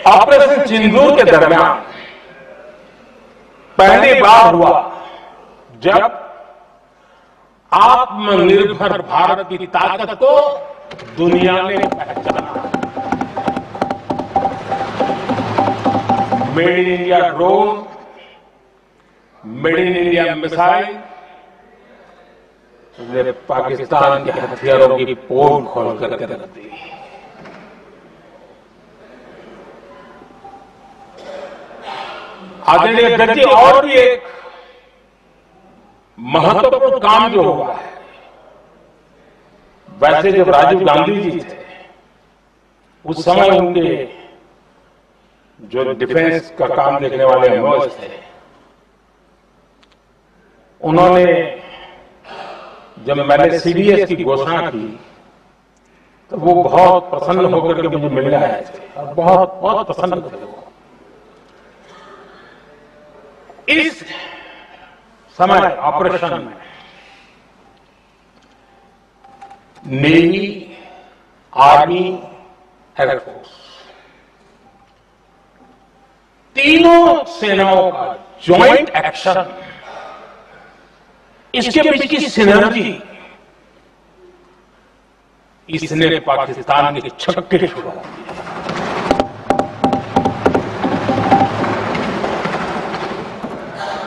Operation सिंदूर के दरमियान पहली बार हुआ जब आत्मनिर्भर भारत की ताकत को दुनिया ने पहचाना। Made in India drone, made in India missile ने पाकिस्तान के हथियारों की पोल खोल कर रख दी। आदरणीय अध्यक्ष जी, और भी एक महत्वपूर्ण काम जो हुआ है, वैसे जब राजीव गांधी जी थे उस समय उनके जो डिफेंस का काम देखने वाले एम्बेसडर थे, उन्होंने जब मैंने सीडीएस की घोषणा की तो वो बहुत प्रसन्न होकर के मुझे मिलने आए थे और बहुत बहुत प्रसन्न थे वो। इस समय ऑपरेशन में नेवी, आर्मी, एयरफोर्स तीनों सेनाओं का ज्वाइंट एक्शन, इसके बीच की सिनर्जी, इसने पाकिस्तान के छक्के छुड़ा दिए।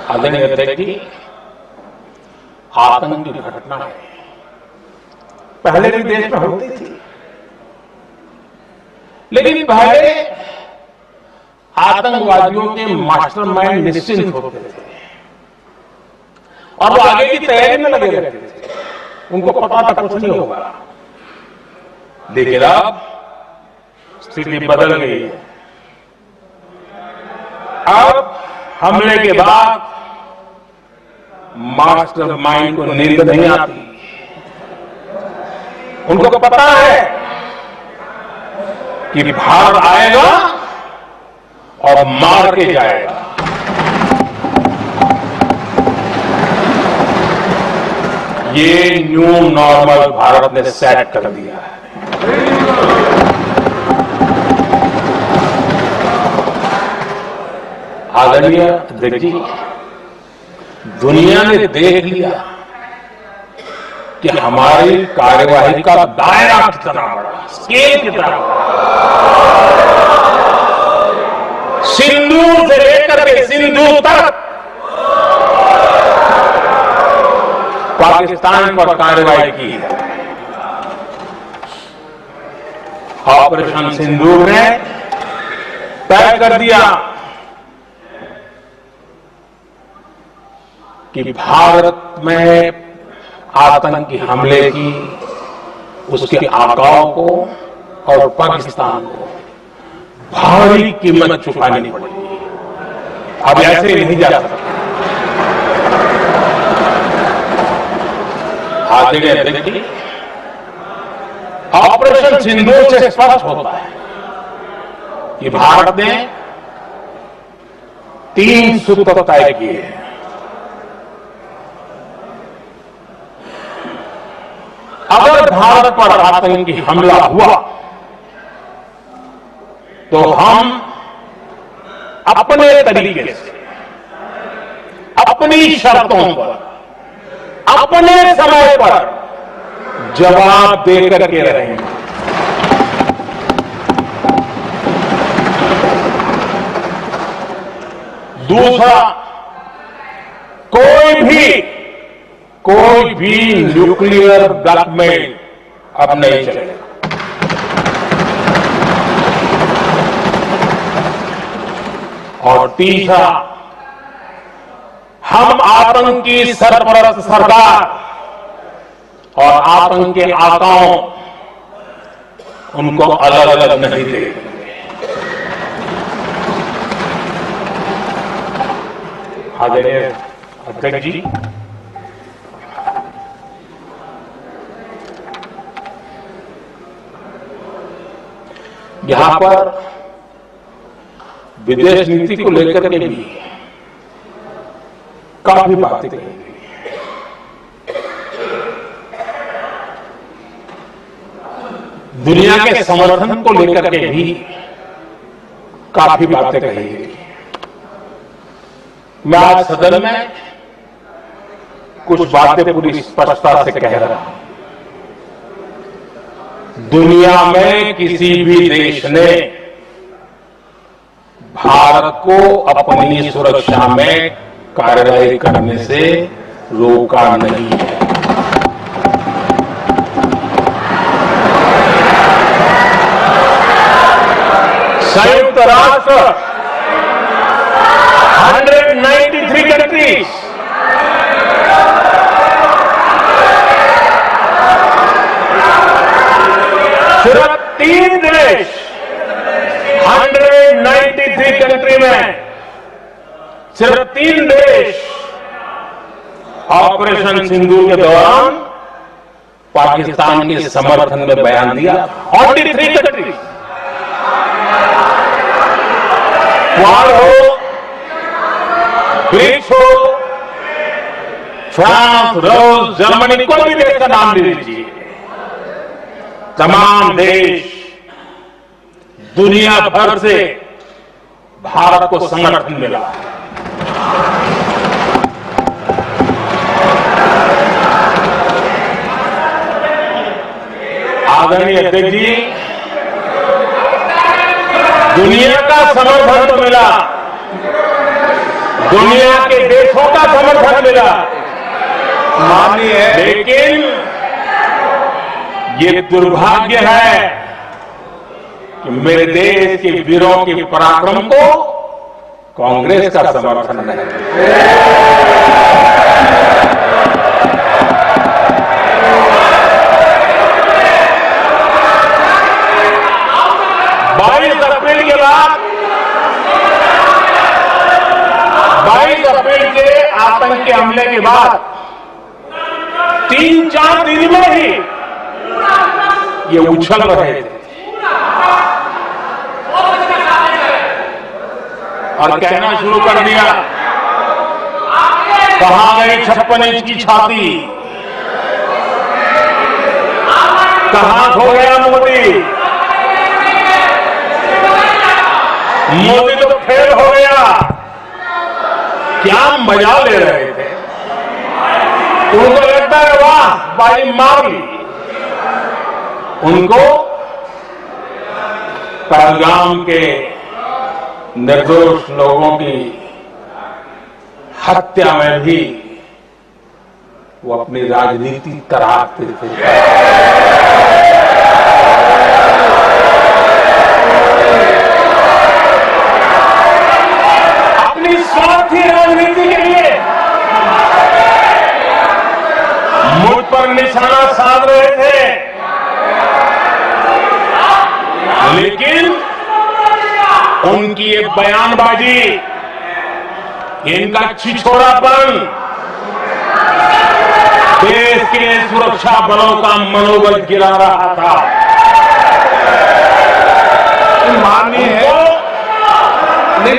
आदरणीय अध्यक्ष जी, आतंक की घटना है, पहले भी देश में होती थी, लेकिन पहले आतंकवादियों के मास्टरमाइंड निश्चिंत होते थे और वो आगे की तैयारी में लगे रहते थे, उनको पता था कुछ नहीं होगा। लेकिन अब स्थिति बदल गई है। अब हमले के बाद मास्टरमाइंड को नींद नहीं आती, उनको पता है कि भारत आएगा और मार के जाएगा। ये न्यू नॉर्मल भारत ने सेट कर दिया है। आदरणीय अध्यक्ष जी, दुनिया ने देख लिया कि हमारी कार्यवाही का दायरा कितना बड़ा, स्केल कितना बड़ा। सिंदूर से लेकर के सिंधु तक पाकिस्तान पर कार्रवाई की है। ऑपरेशन सिंदूर ने तय कर दिया कि भारत में आतंकी हमले की, उसके आकाओं को और पाकिस्तान को भारी कीमत चुकानी पड़ेगी। अब ऐसे नहीं जा सकता। आदरणीय अध्यक्ष जी, ऑपरेशन सिंदूर से स्पष्ट होता है कि भारत ने 3 सूत्र तय किए हैं। अगर भारत पर आतंकी हमला हुआ तो हम अपने तरीके से, अपनी शर्तों पर, अपने समय पर जवाब देकर के रहेंगे। दूसरा, कोई भी न्यूक्लियर ब्लैकमेल अब नहीं चलेगा। और तीसरा, हम आतंकी सरपरस्त सरकार और आतंक के आकाओं, उनको अलग अलग नहीं देखेंगे। आदरणीय अध्यक्ष जी, यहां पर विदेश नीति को लेकर के भी काफी बातें कही गई। दुनिया के समर्थन को लेकर के भी काफी बातें कही गई। मैं आज सदन में कुछ बातें पूरी स्पष्टता से कह रहा हूं। दुनिया में किसी भी देश ने भारत को अपनी सुरक्षा में कार्रवाई करने से रोका नहीं है। संयुक्त राष्ट्र 193 कंट्रीज सिर्फ 3 देश 193 कंट्री में सिर्फ 3 देश ऑपरेशन सिंदूर के दौरान पाकिस्तान के समर्थन में बयान दिया। ओनली 3 कंट्री, क्वाड हो, ब्रिक्स हो, फ्रांस, रूस, जर्मनी, कोई भी देश का नाम ले लीजिए, तमाम देश दुनिया भर से भारत को समर्थन मिला। आदरणीय अध्यक्ष जी, दुनिया का समर्थन तो मिला, दुनिया के देशों का समर्थन मिला, माननीय, लेकिन ये दुर्भाग्य है कि मेरे देश के वीरों के पराक्रम को कांग्रेस का समर्थन नहीं। 22 अप्रैल के बाद 22 अप्रैल के आतंकी हमले के बाद 3-4 दिन में ही ये उछल रहे थे और कहना शुरू कर दिया, कहां गई 56 इंच की छाती, कहां खो गया मोदी, मोदी तो फेल हो गया। क्या मजा ले रहे थे, उनको लगता है वाह भाई मारी। उनको पहलगाम के निर्दोष लोगों की हत्या में भी वो अपनी राजनीति तराकते थे। अपनी स्वार्थी राजनीति के लिए मुझ पर निशाना साध रहे थे, लेकिन उनकी ये बयानबाजी, इनका छिछोरापन देश के सुरक्षा बलों का मनोबल गिरा रहा था।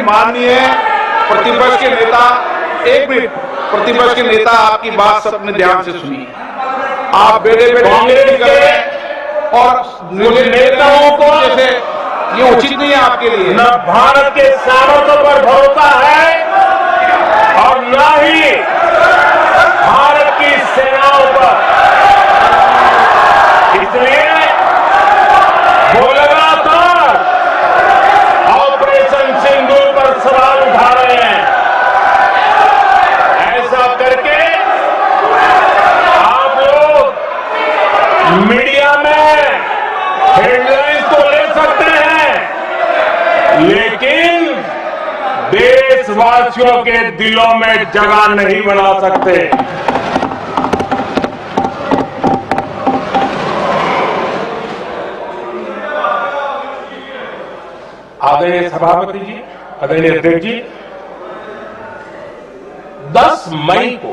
माननीय प्रतिपक्ष के नेता, एक मिनट, प्रतिपक्ष के नेता आपकी बात सबने ध्यान से सुनी। आप बेटे कांग्रेस करें और मुझे नेताओं को जैसे ये उचित नहीं है आपके लिए। न भारत के सामर्थ्य पर भरोसा है और न ही भारत की सेनाओं पर, इसलिए वो लगातार ऑपरेशन सिंदूर पर सवाल उठा रहे हैं। ऐसा करके आप लोग मीडिया में हेडलाइंस तो ले सकते हैं, लेकिन देशवासियों के दिलों में जगह नहीं बना सकते। आदरणीय सभापति जी, आदरणीय अध्यक्ष जी, 10 मई को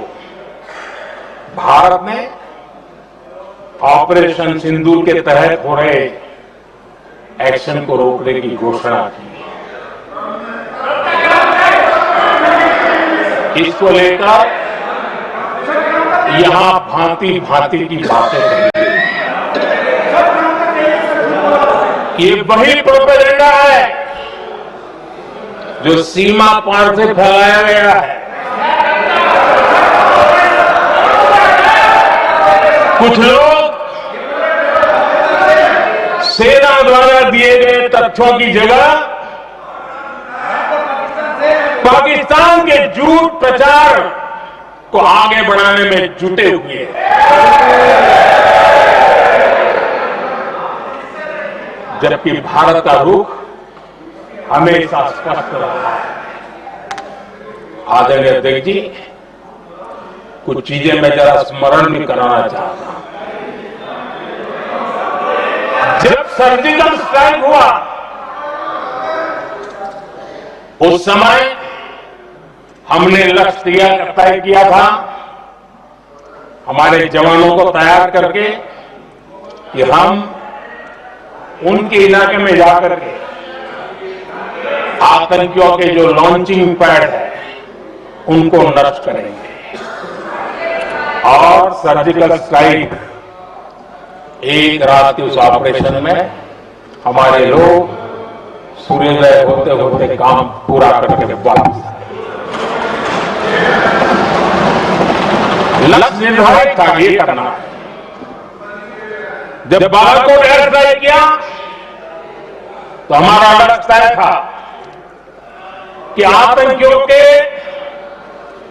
भारत ने ऑपरेशन सिंदूर के तहत हो रहे एक्शन को रोकने की घोषणा की। इसको लेकर यहां भांति भांति की बातें कही। ये वही प्रोपेगेंडा है जो सीमा पार से फैलाया गया है। कुछ लोग सेना द्वारा दिए गए तथ्यों की जगह पाकिस्तान के झूठ प्रचार को आगे बढ़ाने में जुटे हुए हैं। जबकि भारत का रुख हमेशा स्पष्ट रहा है। आदरणीय अध्यक्ष जी, कुछ चीजें मैं जरा स्मरण भी कराना चाहता हूं। जब सर्जिकल स्ट्राइक हुआ उस समय हमने लक्ष्य तय किया था, हमारे जवानों को तैयार करके कि हम उनके इलाके में जाकर के आतंकियों के जो लॉन्चिंग पैड है उनको नष्ट करेंगे। और सर्जिकल स्ट्राइक एक रात के उस ऑपरेशन में हमारे लोग सूर्योदय होते होते काम पूरा करके वापस आए। लक्ष्य निर्धारित था ये करना। जब बालाकोट एयर स्ट्राइक किया तो हमारा लक्ष्य तय था कि आतंकियों के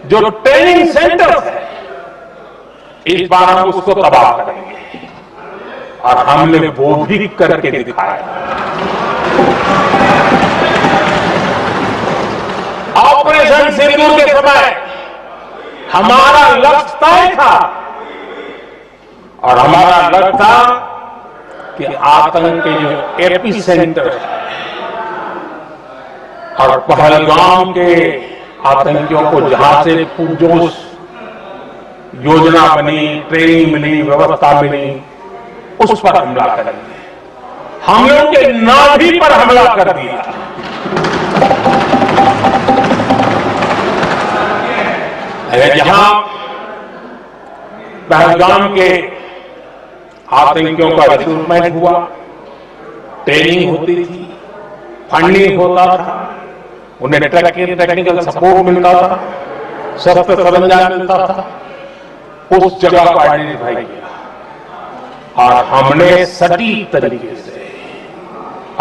जो ट्रेनिंग सेंटर है इस बार हम उसको तबाह करेंगे, और हमने वो भी करके दिखाया। ऑपरेशन सिंदूर के समय हमारा लक्ष्य तय था, और हमारा लक्ष्य था कि आतंक के जो एपी सेंटर है और पहलगाम के आतंकियों को जहां से पुरजोश योजना बनी, ट्रेनिंग मिली, व्यवस्था मिली, उस पर हमला करेंगे। हमने उनके नाभि पर हमला कर दिया। जहां पहलगाम के आतंकियों का रिक्रूटमेंट हुआ, ट्रेनिंग होती थी, फंडिंग होता था, उन्हें टेक्निकल सपोर्ट मिलता था, शस्त्र सरंजाम मिलता था, उस जगह को आइडेंटिफाई किया और हमने सटीक तरीके से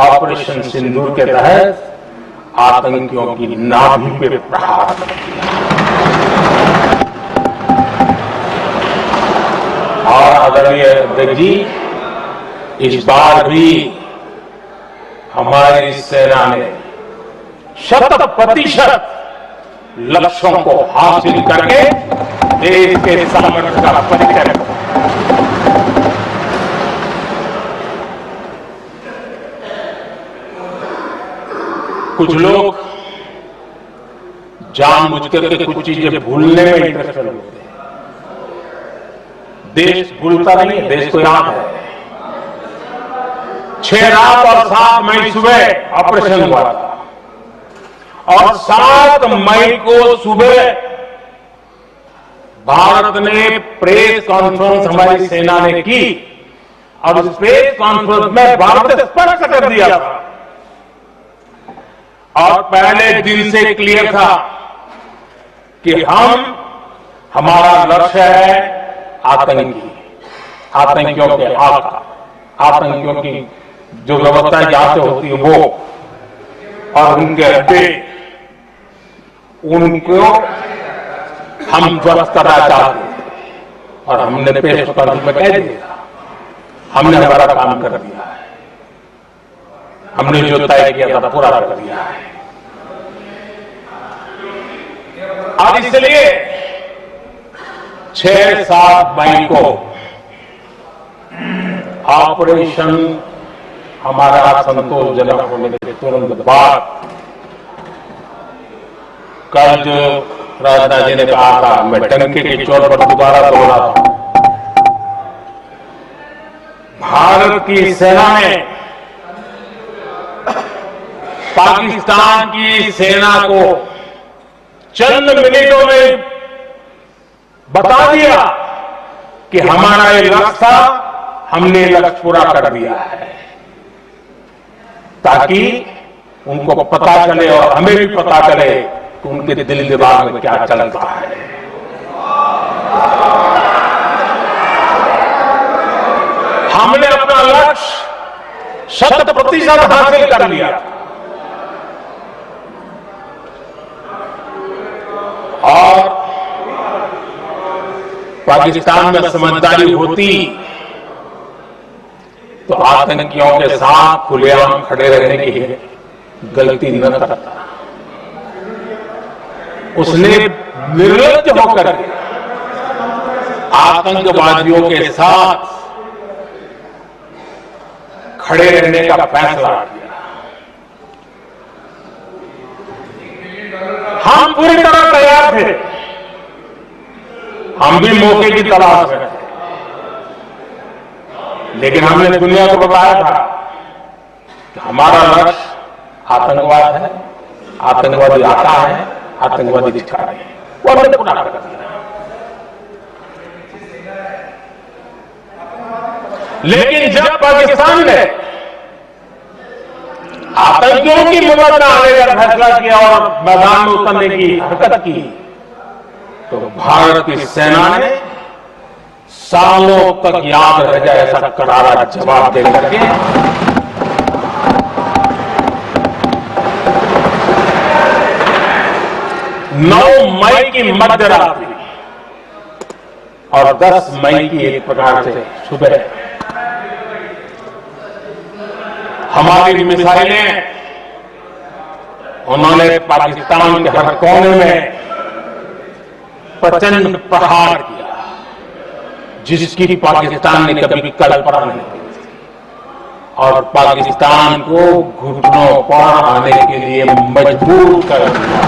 ऑपरेशन सिंदूर के तहत आतंकियों की नाभि पे प्रहार कर दिया। और आदरणीय अध्यक्ष जी, इस बार भी हमारी सेना ने 100% लक्ष्यों को हासिल करके देश के सामर्थ्य का परिचय दिया। कुछ लोग जानबूझ करके कुछ चीजें भूलने में इंटरेस्टेड होते हैं। देश भूलता नहीं है, देश को याद है। 6 रात और 7 मई सुबह ऑपरेशन हुआ था, और 7 मई को सुबह भारत ने प्रेस कॉन्फ्रेंस हमारी सेना ने की, और उस प्रेस कॉन्फ्रेंस में भारत ने स्पष्ट कर दिया था, और पहले दिन से क्लियर था कि हमारा लक्ष्य है आतंकियों के आका, आतंकियों की जो व्यवस्था जहां से होती है वो, और उनके अड्डे, उनको हम ध्वस्त करना चाहते थे। और हमने प्रेस कॉन्फ्रेंस में कह दिया, हमने हमारा काम कर दिया है, हमने जो तय किया था पूरा कर दिया है। और इसलिए 6-7 मई को ऑपरेशन हमारा संतोषजनक होने के तुरंत बाद कल जो राजनाथ जी ने कहा था, मैं टंके के चोट पर दोबारा दोहरा था, भारत की सेना ने पाकिस्तान की सेना को चंद मिनटों में बता दिया कि हमारा ये लक्ष्य था, हमने लक्ष्य पूरा कर दिया है, ताकि उनको पता चले और हमें भी पता चले कि उनके दिल दिमाग में क्या चलता है। हमने अपना लक्ष्य 100% हासिल कर लिया और पाकिस्तान में समझदारी होती तो आतंकियों के साथ खुलेआम खड़े रहने की गलती न करता। उसने निर्लज्ज होकर आतंकवादियों के साथ खड़े रहने का फैसला किया। हम पूरी तरह तैयार थे, हम भी मौके की तलाश में थे, लेकिन हमने दुनिया को बताया था कि हमारा लक्ष्य आतंकवाद है, आतंकवादी आता है, आतंकवादी दिखा रहे हैं, वो हमने पूरा कर दिया। लेकिन जब पाकिस्तान ने आतंकियों की मदद में आने का फैसला किया और मैदान में उतरने की हरकत की, तो भारत की सेना ने सालों तक याद रह जाए ऐसा करारा जवाब दे करके 9 मई की मध्य रात्रि और 10 मई की एक प्रकार से सुबह हमारी मिसाइलें उन्होंने पाकिस्तान के हर कोने में प्रचंड प्रहार किया, जिसकी पाकिस्तान ने कभी कल्पना नहीं की थी और पाकिस्तान को घुटनों पर आने के लिए मजबूर कर दिया।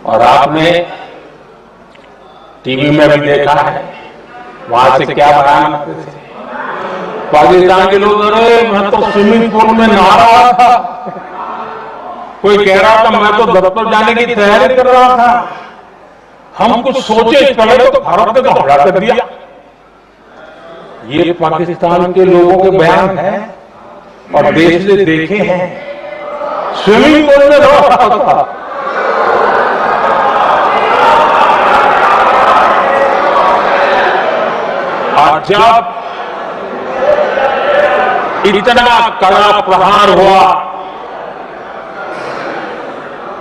और आपने टीवी में भी देखा है वहां से क्या बयान आते थे। पाकिस्तान के लोग, अरे मैं तो स्विमिंग पूल में नहा रहा था, कोई कह रहा था मैं तो दफ्तर जाने की तैयारी कर रहा था, हम कुछ सोचे चले तो भारत ने तो हमला कर दिया। ये पाकिस्तान के लोगों के बयान है और देश ने देखे हैं। स्विमिंग पूल में नहा रहा था, और जब इतना कड़ा प्रहार हुआ,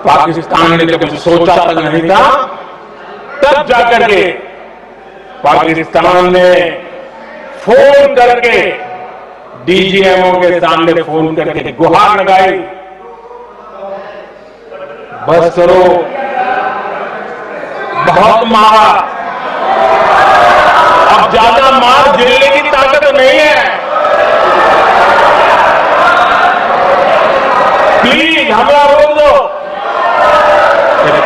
पाकिस्तान ने जब सोचा तक नहीं था, तब जाकर के पाकिस्तान ने फोन करके डीजीएमओ के सामने फोन करके गुहार लगाई, बस करो, बहुत मारा, अब ज्यादा मार झेलने की ताकत नहीं है, प्लीज हमला रोक दो।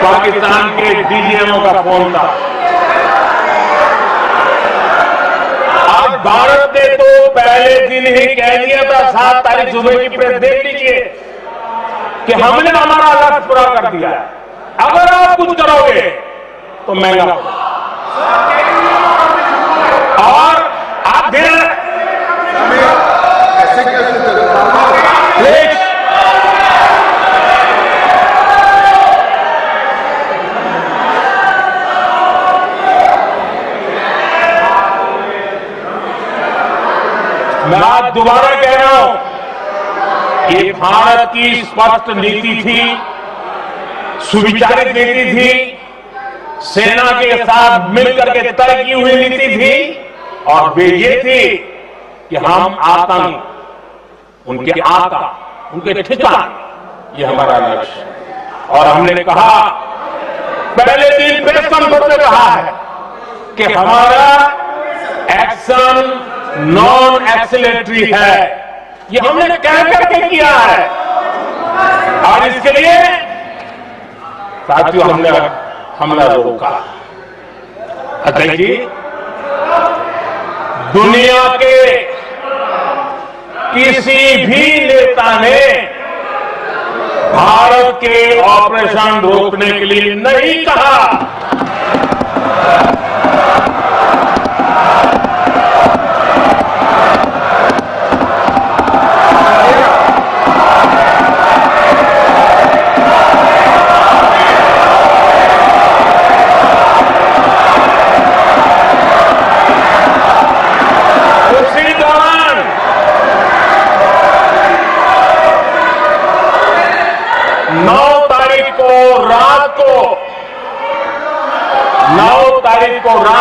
पाकिस्तान के डीजीएमओ का फोन था। आज भारत ने तो पहले दिन ही कह दिया था, 7 तारीख सुबह की प्रेस देख लीजिए, कि हमने हमारा लक्ष्य पूरा कर दिया है, अगर आप कुछ करोगे तो महंगा होगा। और आप भी ऐसे कैसे मैं आज दोबारा कह रहा हूं, ये भारत की स्पष्ट नीति थी, सुविचारित नीति थी, सेना के साथ मिलकर के तय की हुई नीति थी, और वे ये थी कि हम आतंक, उनके आका, उनके ठिकान, ये हमारा लक्ष्य है। और हमने कहा, पहले दिन प्रेस कॉन्फ्रेंस में कहा है कि हमारा एक्शन नॉन एक्सीलरेटरी है, ये हमने कह करके किया है, और इसके लिए साथियों हमने हमला रोका। अध्यक्ष जी, दुनिया के किसी भी नेता ने भारत के ऑपरेशन रोकने के लिए नहीं कहा।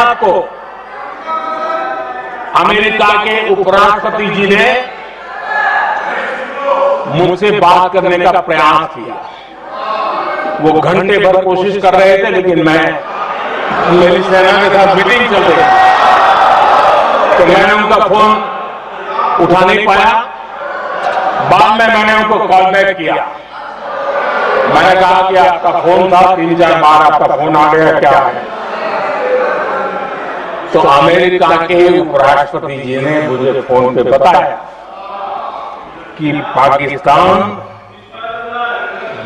बात को अमेरिका के उपराष्ट्रपति जी ने मुझसे बात करने का प्रयास किया। वो घंटे भर कोशिश कर रहे थे, लेकिन मेरी सेना के साथ मीटिंग चल रही थी, तो मैंने उनका फोन उठा नहीं पाया। बाद में मैंने उनको कॉल बैक किया। मैंने कहा कि आपका फोन था, 3-4 बार आपका फोन आ गया, क्या है? तो अमेरिका के उपराष्ट्रपति जी ने मुझे फोन पे बताया कि पाकिस्तान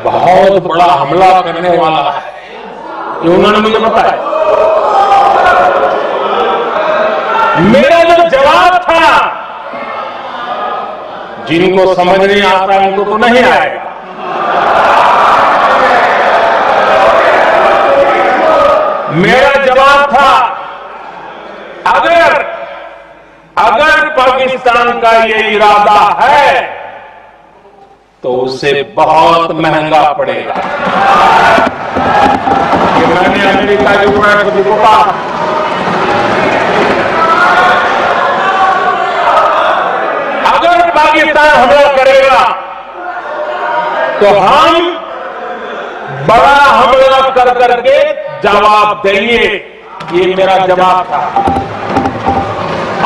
बहुत बड़ा हमला करने वाला है, ये उन्होंने मुझे बताया। मेरा जो जवाब था, जिनको समझ नहीं आता उनको तो नहीं आएगा, मेरा जवाब था अगर पाकिस्तान का ये इरादा है तो उसे बहुत महंगा पड़ेगा। कि मैंने अमेरिका के उपराष्ट्रपति को कहा, अगर पाकिस्तान हमला करेगा तो हम बड़ा हमला कर करके जवाब देंगे, ये मेरा जवाब था।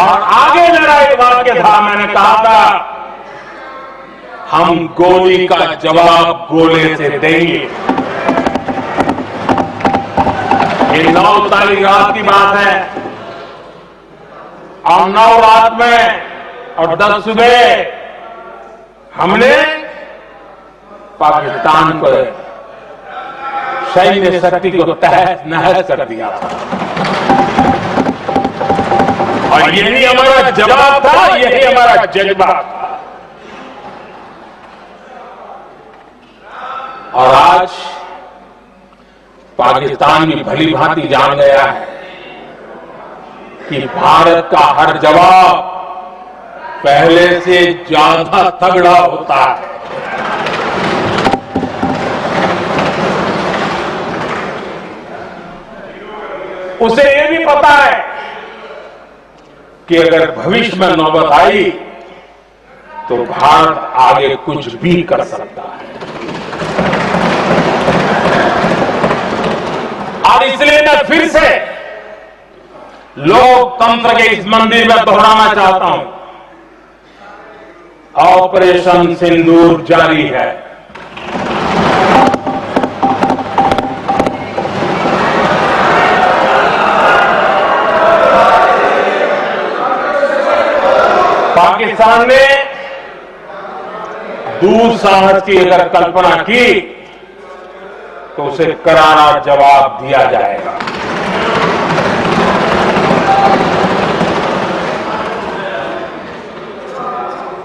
और आगे मेरा एक वाक्य था, मैंने कहा था हम गोली का जवाब गोले से देंगे। ये 9 तारीख रात की बात है, और 9 रात में और 10 सुबह हमने पाकिस्तान को सैन्य शक्ति को तहस नहस कर दिया था। और यही हमारा जवाब था, यही हमारा जज्बा था। और आज पाकिस्तान भी भली भांति जान गया है कि भारत का हर जवाब पहले से ज्यादा तगड़ा होता है। उसे ये भी पता है कि अगर भविष्य में नौबत आई तो भारत आगे कुछ भी कर सकता है। और इसलिए मैं फिर से लोकतंत्र के इस मंदिर में दोहराना चाहता हूं, ऑपरेशन सिंदूर जारी है। पाकिस्तान ने दुस्साहस की अगर कल्पना की तो उसे करारा जवाब दिया जाएगा।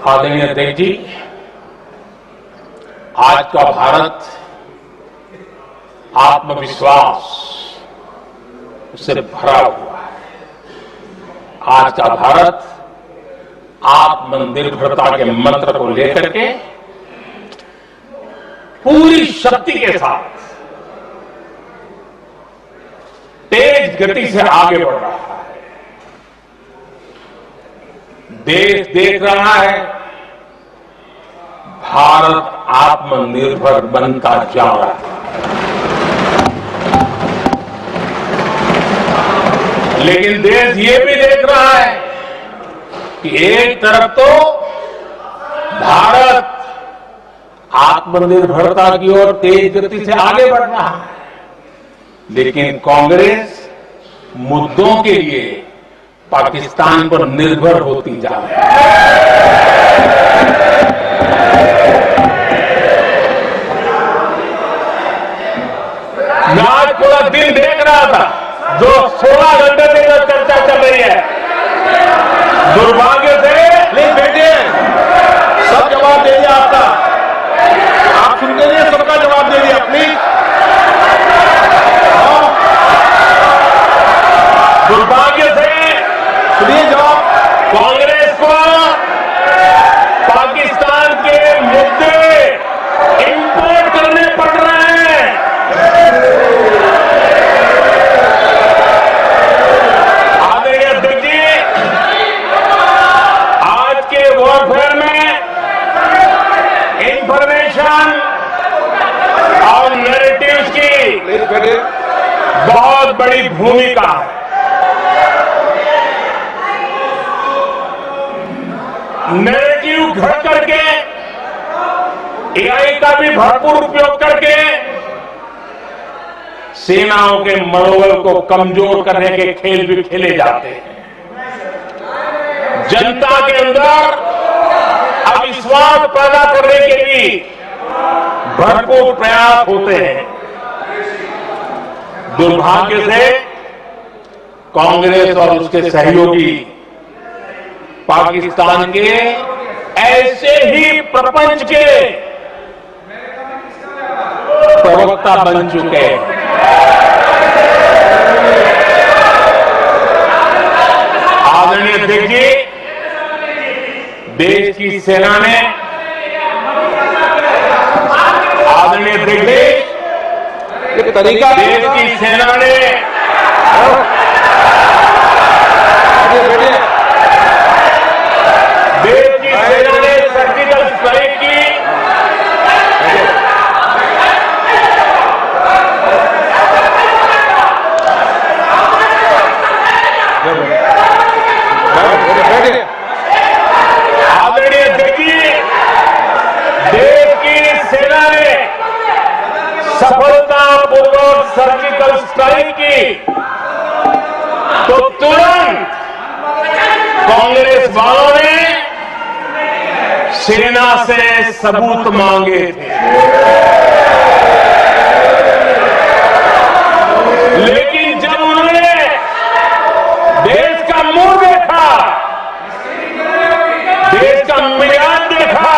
आदरणीय अध्यक्ष जी, आज का भारत आत्मविश्वास से भरा हुआ है। आज का भारत आत्मनिर्भरता के मंत्र को लेकर के पूरी शक्ति के साथ तेज गति से आगे बढ़ रहा है। देश देख रहा है भारत आत्मनिर्भर बनता जा रहा है। लेकिन देश ये भी देख रहा है कि एक तरफ तो भारत आत्मनिर्भरता की ओर तेज गति से आगे बढ़ रहा है, लेकिन कांग्रेस मुद्दों के लिए पाकिस्तान पर निर्भर होती जा रही है। मैं आज पूरा दिन देख रहा था, जो 16 घंटे से जो चर्चा चल रही है, दुर्भाग्य से नहीं बेटे, सब जवाब दे दिया आपका, आप सुनते नहीं, सबका जवाब दे दिया प्लीज। दुर्भाग्य से सुनिए जवाब। कांग्रेस को पाकिस्तान के मुद्दे इंपोर्ट करने पड़ रहे हैं। हमारी भूमिका है। नैरेटिव घर करके, एआई का भी भरपूर उपयोग करके सेनाओं के मनोबल को कमजोर करने के खेल भी खेले जाते हैं। जनता के अंदर अविश्वास पैदा करने के भी भरपूर प्रयास होते हैं। दुर्भाग्य से कांग्रेस और उसके सहयोगी पाकिस्तान के ऐसे ही प्रपंच के प्रवक्ता बन चुके हैं। आदरणीय अध्यक्ष जी, देश की सेना ने, आदरणीय अध्यक्ष जी, तरीका देश की सेना ने सर्जिकल स्ट्राइक की, आदरणीय अध्यक्ष जी, देश की सेना ने सफलतापूर्वक सर्जिकल स्ट्राइक की तो तुरंत कांग्रेस वालों ने सेना से सबूत मांगे थे। लेकिन जब उन्होंने देश का मुंह देखा, देश का मिजाज देखा,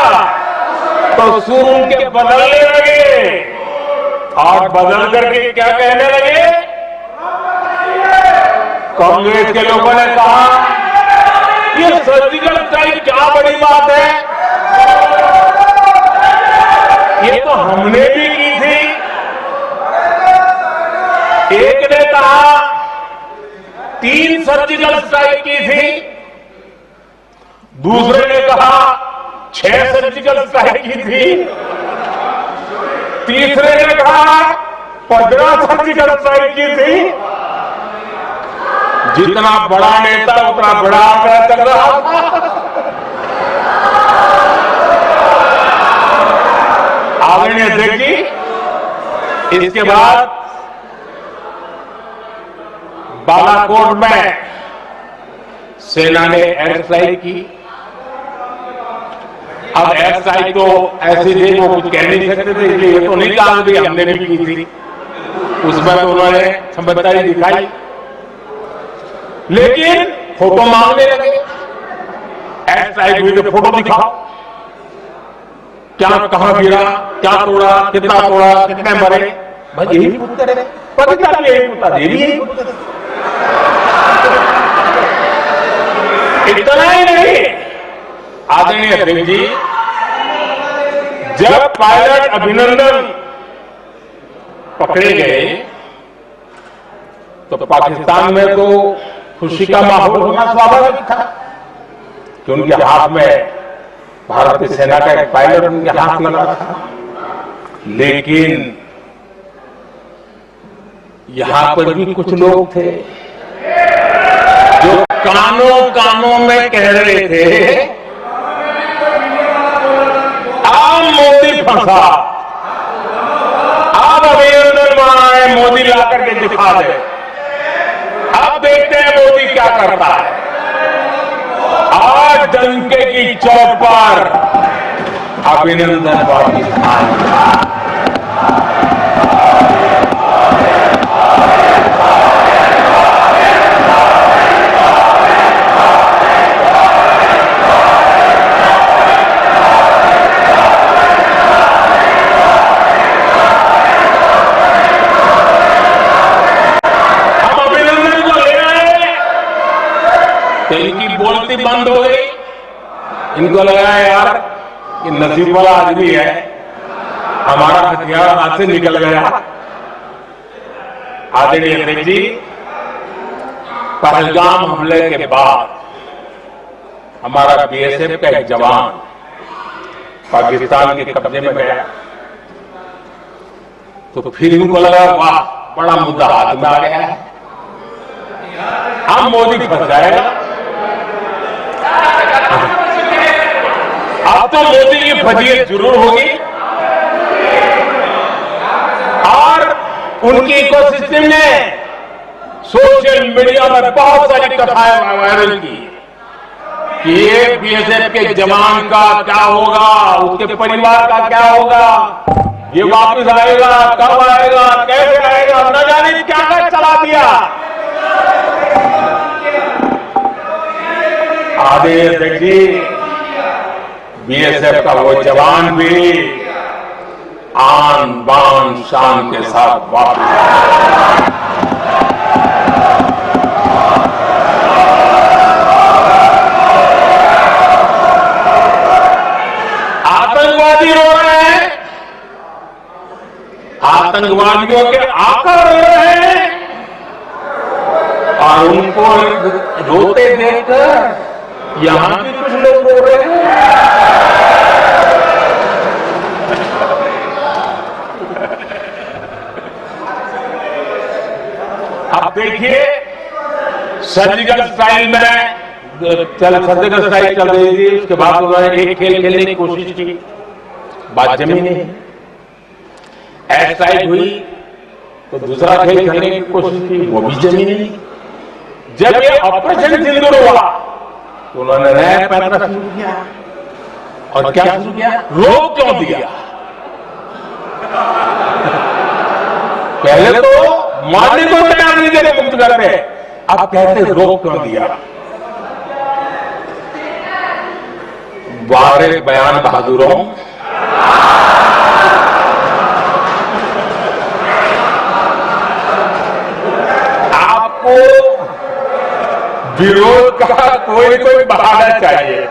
तो सुर उनके बदलने लगे और बदल करके क्या कहने लगे? कांग्रेस के लोगों ने कहा, ये सर्जिकल स्ट्राइक क्या बड़ी बात है, ये तो हमने भी की थी। एक ने कहा 3 सर्जिकल स्ट्राइक की थी, दूसरे ने कहा 6 सर्जिकल स्ट्राइक की थी, तीसरे ने कहा 15 सर्जिकल स्ट्राइक की थी। जितना बड़ा नेता उतना बड़ा आंकड़ा चल रहा था। आदरणीय अध्यक्ष जी, इसके बाद बालाकोट में सेना ने एयर स्ट्राइक की। अब एयर स्ट्राइक तो ऐसी थी, वो कुछ कह नहीं सकते थे, इसलिए तो नहीं कहा भी हमने भी की थी। उसमें तो उन्होंने समझदारी दिखाई, लेकिन फोटो मांगने लगे। एयर स्ट्राइक हुई तो फोटो दिखाओ, क्या कहां गिरा, क्या तोड़ा, कितना तोड़ा, कितने मरे, बस यही पूछते रहे। पाकिस्तान में यही पूछता, ये भी यही पूछते थे। इतना ही नहीं, आदरणीय अध्यक्ष जी, जब पायलट अभिनंदन पकड़े गए तो पाकिस्तान में तो खुशी का माहौल होना स्वाभाविक था कि उनके हाथ में भारतीय सेना का एक पायलट उनके हाथ लगा था। लेकिन यहां पर भी कुछ लोग थे जो कानों कानों में कह रहे थे, अब मोदी फंसा, अब अभिनंदन माए, मोदी ला करके दिखा दे, अब देखते हैं मोदी क्या करता है। आज डंके की चौक पर अभिनंदन पाकिस्तान। तो इनकी बोलती बंद हो गई। इनको लगा यार कि नसीब वाला आदमी है, हमारा हथियार हाथ से निकल गया। आदरणीय अध्यक्ष जी, पहलगाम हमले के बाद हमारा बीएसएफ का एक जवान पाकिस्तान के कब्जे में गया, तो फिर इनको लगा वाह बड़ा मुद्दा हाथ में आ गया है, अब मोदी फंस जाएगा। अब तो मोदी की फजीयत जरूर होगी और उनकी इकोसिस्टम ने सोशल मीडिया में बहुत सारी कथाएं वायरल की कि ये बीएसएफ के जवान का क्या होगा, उसके परिवार का क्या होगा, ये वापस आएगा, कब आएगा, कैसे आएगा, न जाने क्या क्या चला दिया। आदेश देखिए, बीएसएफ का वो जवान भी आन बान शान के साथ वापस आया। आतंकवादी रो रहे हैं, आतंकवादियों के आका रो रहे हैं और उनको रोते देखकर यहां भी कुछ लोग रो रहे हैं। आप देखिए, सर्जिकल स्ट्राइक में सर्जिकल स्ट्राइक चल रही थी, उसके बाद उन्होंने एक खेल खेलने की कोशिश की, बात जमी नहीं। एयर स्ट्राइक हुई तो दूसरा खेल खेलने की कोशिश की, वो भी जमी नहीं। जब ये ऑपरेशन सिंदूर हुआ तो उन्होंने नया पैतरा शुरू किया। और क्या शुरू किया? रोक क्यों दिया? पहले तो मारने को तैयार नहीं देते मुक्त करते, अब कहते रोक क्यों दिया? वारे बयान बहादुरों, आपको विरोध का कोई बहाना चाहिए।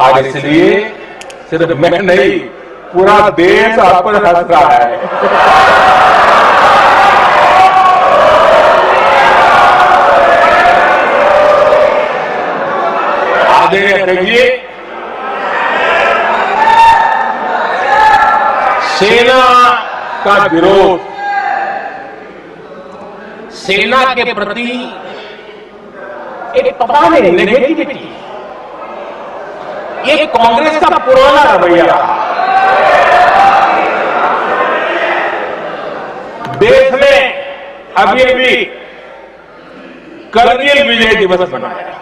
आज इसलिए सिर्फ मैं नहीं, पूरा देश आप पर हंस रहा है। आगे देखिए, सेना का विरोध, सेना के प्रति एक पता नहीं नेगेटिविटी, ये कांग्रेस का पुराना रवैया रहा। देश ने अभी करगिल विजय दिवस मनाया,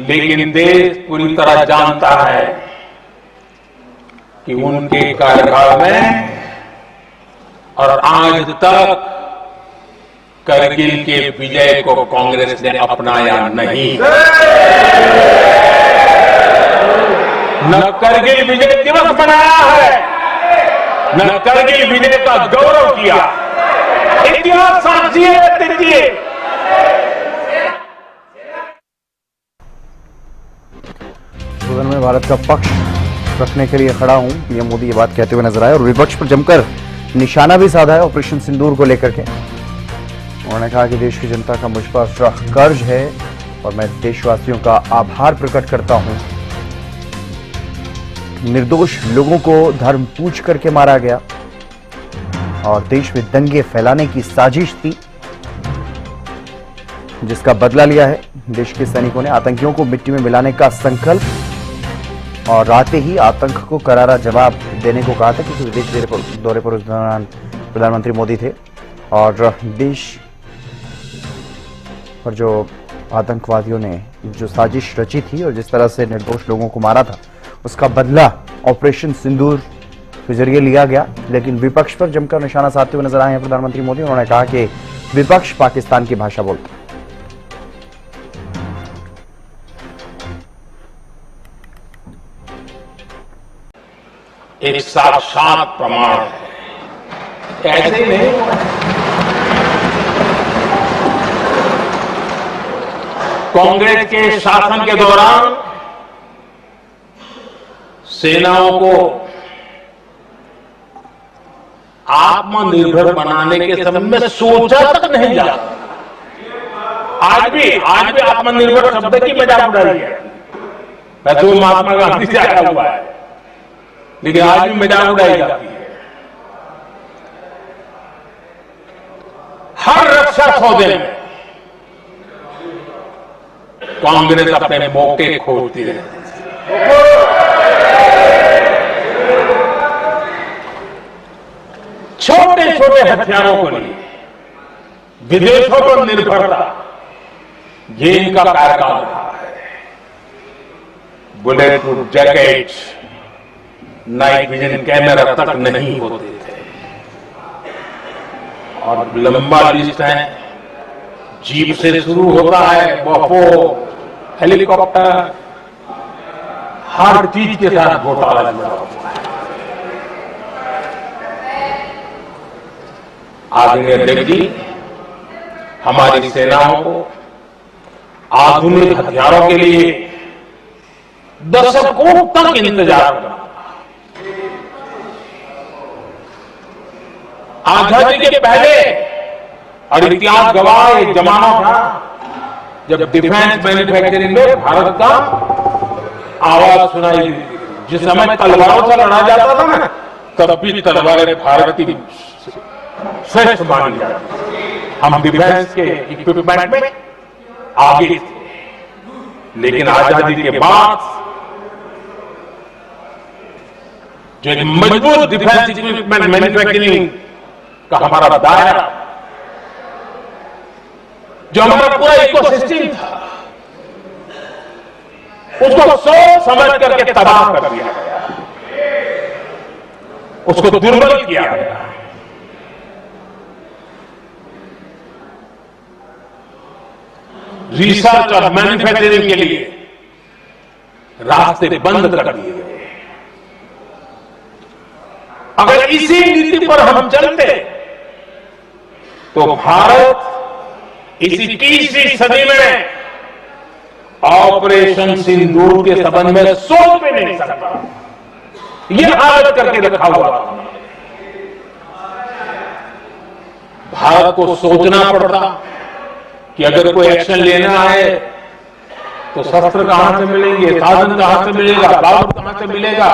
लेकिन देश पूरी तरह जानता है कि उनके कार्यकाल में और आज तक करगिल के विजय को कांग्रेस ने अपनाया नहीं। न करगिल विजय दिवस मनाया है, न करगिल विजय का गौरव किया। इतिहास साक्षी है। देखिए, सदन में भारत का पक्ष रखने के लिए खड़ा हूं, पीएम मोदी ये बात कहते हुए नजर आए और विपक्ष पर जमकर निशाना भी साधा है ऑपरेशन सिंदूर को लेकर के। उन्होंने कहा कि देश की जनता का मुझ पर कर्ज है और मैं देशवासियों का आभार प्रकट करता हूं। निर्दोष लोगों को धर्म पूछ करके मारा गया और देश में दंगे फैलाने की साजिश थी, जिसका बदला लिया है देश के सैनिकों ने। आतंकियों को मिट्टी में मिलाने का संकल्प और रात ही आतंक को करारा जवाब देने को कहा था, क्योंकि विदेश दौरे पर उस दौरान प्रधानमंत्री मोदी थे और देश पर जो आतंकवादियों ने जो साजिश रची थी और जिस तरह से निर्दोष लोगों को मारा था, उसका बदला ऑपरेशन सिंदूर के जरिए लिया गया। लेकिन विपक्ष पर जमकर निशाना साधते हुए नजर आए हैं प्रधानमंत्री मोदी। उन्होंने कहा कि विपक्ष पाकिस्तान की भाषा बोलता है। एक साक्षात प्रमाण है, ऐसे नहीं। कांग्रेस के शासन के दौरान सेनाओं को आत्मनिर्भर बनाने के समय में सोचा तक नहीं जाता। आज भी आत्मनिर्भर शब्द की मजाक उड़ाई है। वैसे वो महात्मा गांधी से आया हुआ है, लेकिन आज भी मजाक उड़ाई जाती है। हर रक्षा सौदे में कांग्रेस अपने मौके खोजती रहती है। छोटे छोटे हथियारों को लिए विदेशों पर निर्भरता, ये इनका कार्यकाल रहा है। Bullet proof jacket, night vision camera तक नहीं होते थे, और लंबा लिस्ट है। जीप से शुरू होता है, बफो, हेलीकॉप्टर, हर चीज के साथ घोटाला जुड़ा हुआ है। आदरणीय अध्यक्ष जी, हमारी सेनाओं को आधुनिक हथियारों के लिए दशकों तक इंतजार करना। आजादी के पहले, और इतिहास गवाह, एक जमाना था जब डिफेंस मैन्युफैक्चरिंग में भारत का आवाज सुनाई देती थी। जिस समय तलवारों से लड़ा जाता था ना, तब भी तलवारें भारत की श्रेष्ठ मानी जाती थी। हम डिफेंस के इक्विपमेंट में आगे थे, लेकिन आजादी के बाद जो एक मजबूत डिफेंस इक्विपमेंट मैन्युफैक्चरिंग का हमारा दायरा, जो हमारा पूरा इकोसिस्टम था, उसको सोच समझ करके तबाह कर दिया गया, उसको दुर्बल किया गया। रिसर्च और मैन्युफैक्चरिंग के लिए रास्ते बंद कर दिए गए। अगर इसी नीति पर हम चलते तो भारत इस 21वीं सदी में ऑपरेशन सिंदूर के संबंध में सोच भी नहीं सकता। यह हालत करके रखा हुआ था। भारत को सोचना पड़ता कि अगर कोई एक्शन लेना है तो शस्त्र कहां से मिलेंगे, साधन कहां से मिलेगा, बारूद कहां से मिलेगा,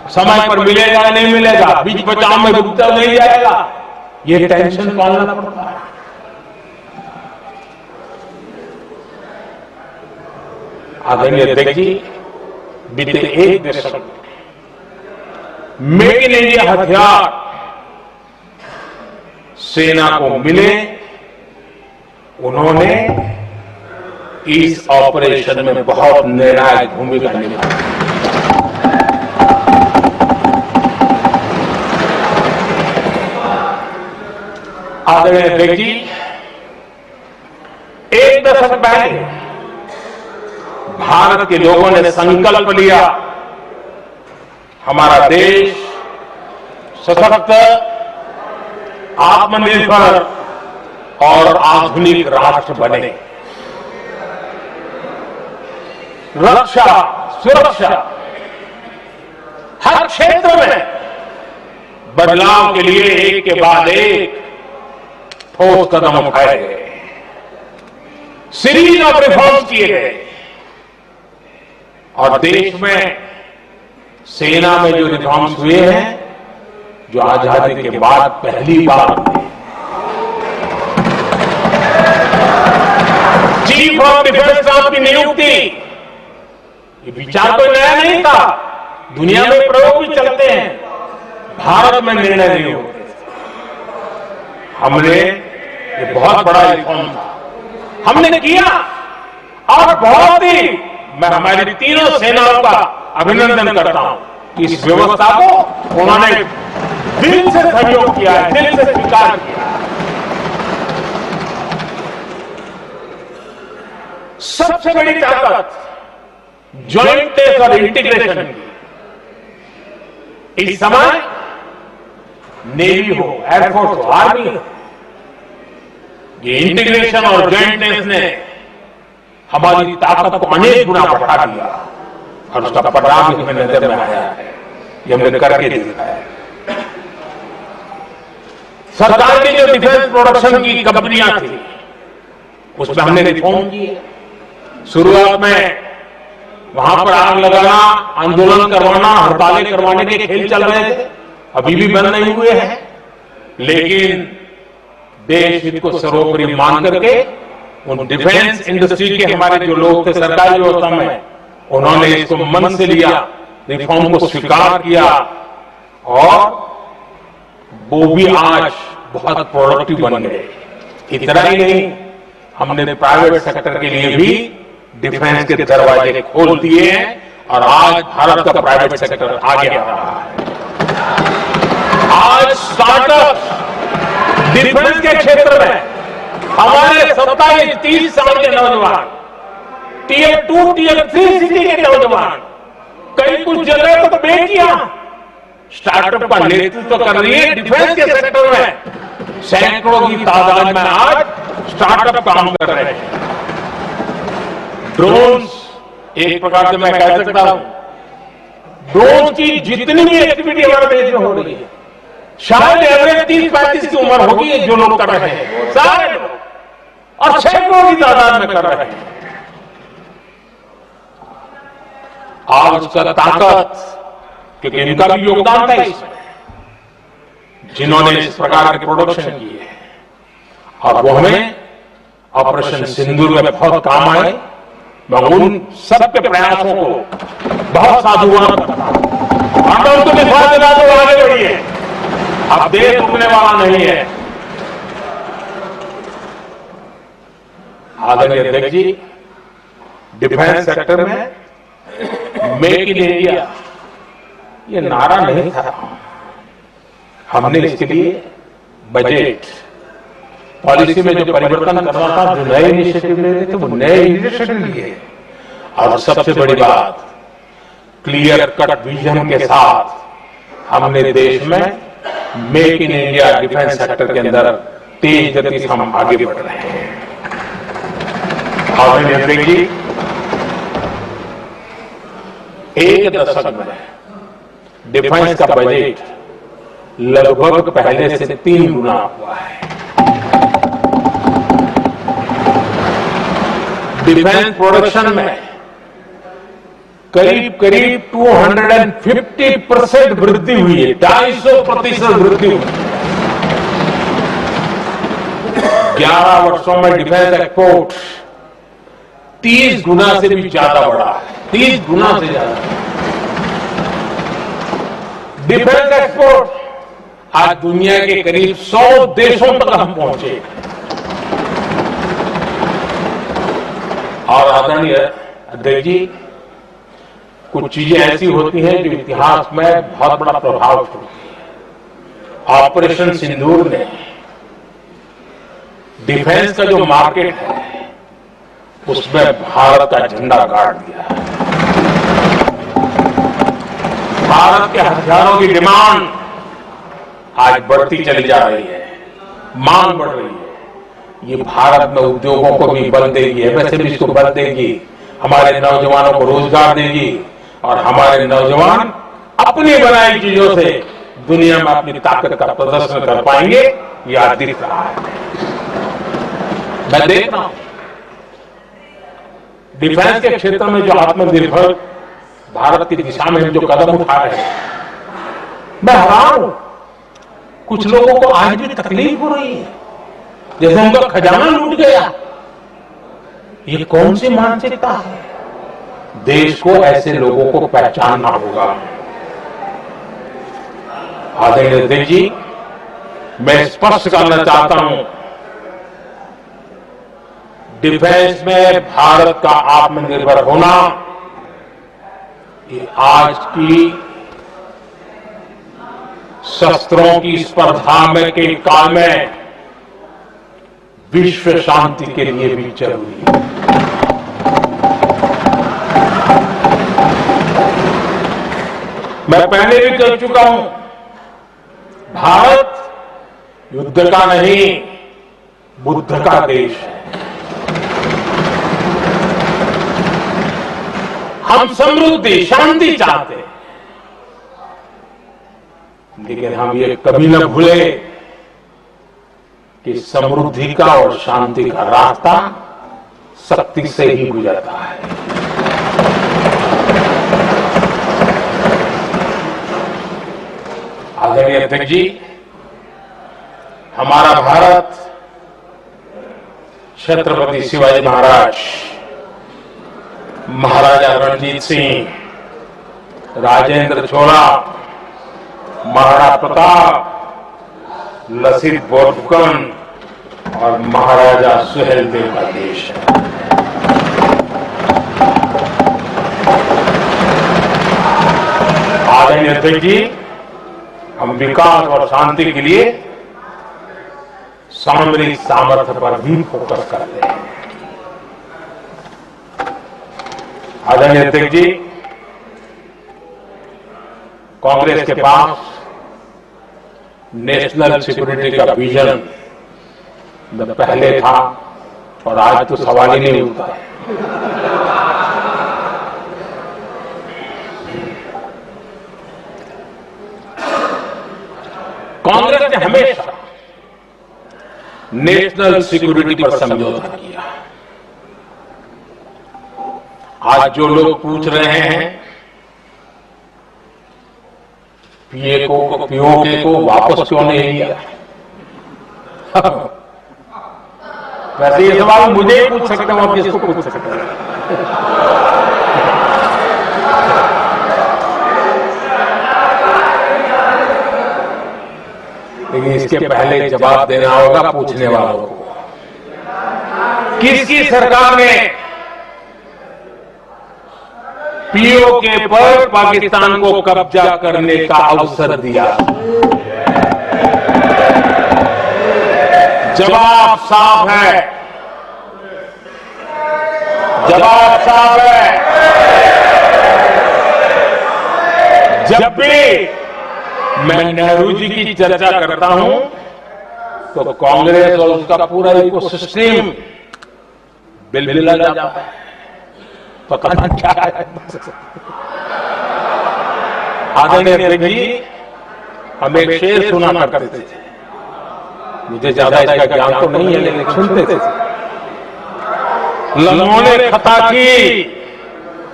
समय पर मिलेगा नहीं मिलेगा, बीच बचाव में रुकता नहीं जाएगा, ये टेंशन पालना पड़ता है। आदरणीय अध्यक्ष जी, बीते एक दशक मेक इन इंडिया हथियार सेना को मिले, उन्होंने इस ऑपरेशन में बहुत निर्णायक भूमिका निभाई। आदरणीय अध्यक्ष जी, एक दशक पहले भारत के लोगों ने संकल्प लिया, हमारा देश सशक्त, आत्मनिर्भर और आधुनिक राष्ट्र बने। रक्षा, सुरक्षा, हर क्षेत्र में बदलाव के लिए एक के बाद एक ठोस कदम उठाए गए, सीरीज ऑफ रिफॉर्म्स किए गए, और देश में सेना में जो रिफॉर्म्स हुए हैं, जो आजादी के बाद पहली बार हुए। चीफ ऑफ डिफेंस स्टाफ की नियुक्ति, ये विचार कोई नया नहीं था, दुनिया में प्रयोग भी चलते हैं, भारत में निर्णय नहीं होते। हमने, ये बहुत बड़ा रिफॉर्म था, हमने किया, और बहुत ही मैं हमारी तीनों सेनाओं का अभिनंदन करता हूं कि इस व्यवस्था को उन्होंने दिल से सहयोग किया है, दिल से स्वीकार किया। सबसे बड़ी ताकत ज्वाइंटनेस और इंटीग्रेशन की। इस समय नेवी हो, एयरफोर्स हो, आर्मी हो, ये इंटीग्रेशन और ज्वाइंटनेस ने हमारी ताकत को अनेक गुना बढ़ा दिया, और उसका परिणाम हमें नजर में आया है, ये हमने करके देखा है। सरकार की जो डिफेंस प्रोडक्शन की कंपनियां थी, उसमें हमने रिफॉर्म किए। शुरुआत में वहां पर आग लगाना, आंदोलन करवाना, हड़तालें करवाने के खेल चल रहे थे, अभी भी बंद नहीं हुए हैं, लेकिन देश हित को सर्वोपरि मान करके उन डिफेंस इंडस्ट्री के हमारे जो लोग थे सरकारी व्यवस्था में, उन्होंने इसको मन से लिया, रिफॉर्म को स्वीकार किया और वो भी आज बहुत प्रोडक्टिव बन गए। इतना ही नहीं, हमने प्राइवेट सेक्टर के लिए भी डिफेंस के दरवाजे खोल दिए हैं और आज भारत का प्राइवेट सेक्टर आगे आ रहा है। आज स्टार्टअप डिफेंस के क्षेत्र में हमारे 27-30 साल के नौजवान, टियर 2, टियर 3 सिटी के नौजवान, कई कुछ जगह तो बेटियां स्टार्टअप का नेतृत्व कर रही है। डिफेंस के सेक्टर में सैकड़ों की तादाद में आज स्टार्टअप काम कर रहे हैं। ड्रोन्स, एक प्रकार से मैं कह सकता हूं, ड्रोन की जितनी भी एक्टिविटी हमारे देश में हो रही है, शायद एवरेज 30-35 की उम्र होगी जो लोग कर रहे हैं, सारे लोग, और सैकड़ों की तादाद में कर रहे हैं। आज उसका ताकत, क्योंकि इनका भी योगदान था इसमें, जिन्होंने इस प्रकार के प्रोडक्शन किए और वो हमें ऑपरेशन सिंदूर में बहुत काम आए। मैं उन सबके प्रयासों को बहुत साधुवाद करता हूं और मैं उनको विश्वास दिलाता हूं, आगे बढ़िए, अब देश रुकने वाला नहीं है। आदरणीय अध्यक्ष जी, डिफेंस सेक्टर में मेक इन इंडिया ये नारा नहीं था, हमने इसके लिए बजट पॉलिसी में जो परिवर्तन करना था, जो नए इनिशिएटिव ले रहे थे, वो नए इनिशिएटिव लिए। और सबसे बड़ी बात, क्लियर कट विजन के साथ हमने देश में make in India defence sector के अंदर तेज गति से हम आगे बढ़ रहे हैं। आदरणीय अध्यक्ष जी, एक दशक में डिफेंस का बजट लगभग पहले से 3 गुना हुआ है। डिफेंस प्रोडक्शन में करीब करीब 250% वृद्धि हुई है, 250% वृद्धि हुई। 11 वर्षों में डिफेंस एक्सपोर्ट 30 गुना से भी ज्यादा बढ़ा है, 30 गुना से ज्यादा। डिफेंस एक्सपोर्ट आज दुनिया के करीब 100 देशों तक हम पहुंचे। और आदरणीय अध्यक्ष जी, कुछ चीजें ऐसी होती हैं जो इतिहास में बहुत बड़ा प्रभाव छोड़ती है। ऑपरेशन सिंदूर ने डिफेंस का जो मार्केट है उसमें भारत का झंडा गाड़ दिया है। भारत के हथियारों की डिमांड आज बढ़ती चली जा रही है, मांग बढ़ रही है। ये भारत में उद्योगों को भी बल देगी, एमएसएमई को बल देगी, हमारे नौजवानों को रोजगार देगी और हमारे नौजवान अपनी बनाई चीजों से दुनिया में अपनी ताकत का प्रदर्शन कर पाएंगे। ये आज दिख रहा है, मैं देख रहा हूं डिफेंस के क्षेत्र में जो आत्मनिर्भर भारत की दिशा में जो कदम उठा रहे हैं, मैं हैरान हूं। कुछ लोगों को आज भी तकलीफ हो रही है, जैसे उनका खजाना लूट गया। ये कौन सी मानसिकता है? देश को ऐसे लोगों को पहचानना होगा। आदरणीय अध्यक्ष जी, मैं स्पष्ट करना चाहता हूं, डिफेंस में भारत का आत्मनिर्भर होना ये आज की शस्त्रों की स्पर्धा में के काल में विश्व शांति के लिए भी जरूरी है। मैं पहले भी कह चुका हूं, भारत युद्ध का नहीं बुद्ध का देश है। हम समृद्धि शांति चाहते हैं, लेकिन हम ये कभी न भूले कि समृद्धि का और शांति का रास्ता शक्ति से ही गुजरता है। आदरणीय अध्यक्ष जी, हमारा भारत छत्रपति शिवाजी महाराज, महाराजा रणजीत सिंह, राजेंद्र चोला, महाराणा प्रताप, लसित बोरफुकन और महाराजा सुहेलदेव का देश है। आदरणीय अध्यक्ष जी, हम विकास और शांति के लिए सामरिक सामर्थ्य पर भी फोकस करते हैं। आदरणीय अध्यक्ष जी, कांग्रेस के पास नेशनल सिक्योरिटी का विजन पहले था और आज तो सवाल ही नहीं उठता है। कांग्रेस ने हमेशा नेशनल सिक्योरिटी पर समझौता किया। आज जो लोग पूछ रहे हैं पीओके को वापस क्यों नहीं लिया, वैसे ये सवाल मुझे ही पूछ सकते हो, आप किसको पूछ सकते हैं। लेकिन इसके पहले जवाब देना होगा पूछने वालों को। किसकी सरकार ने पीओके पर पाकिस्तान को कब्जा करने का अवसर दिया? जवाब साफ है, जवाब साफ है। जब भी मैं नेहरू जी की चर्चा करता हूं तो कांग्रेस और उसका पूरा इकोसिस्टम बिलबिला जाता है। पता नहीं क्या है। आदरणीय अध्यक्ष जी, हम एक शेर सुना करते थे, मुझे ज्यादा इसका ज्ञान तो नहीं है लेकिन सुनते थे। लम्हों ने खता की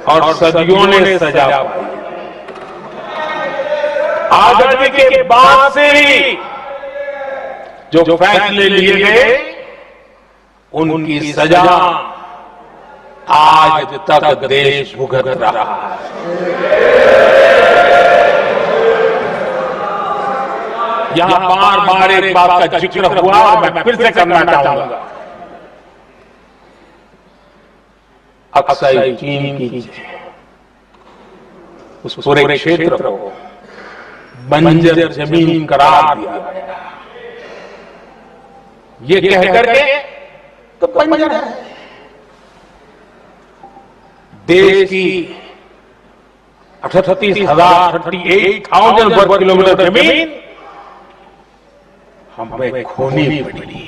और सदियों ने सजा पाई। आजादी के बाद से ही जो फैसले लिए गए उनकी सजा आज तक देश भुगत रहा है। यहां बार बार एक बात का जिक्र हुआ और मैं फिर से करना चाहूंगा। अक्साई चीन की उस पूरे क्षेत्र को बंजर जमीन करार दिया गया। ये कह करके तो बंजर है। देश की 38,000 वर्ग किलोमीटर जमीन हमें खोनी पड़ी।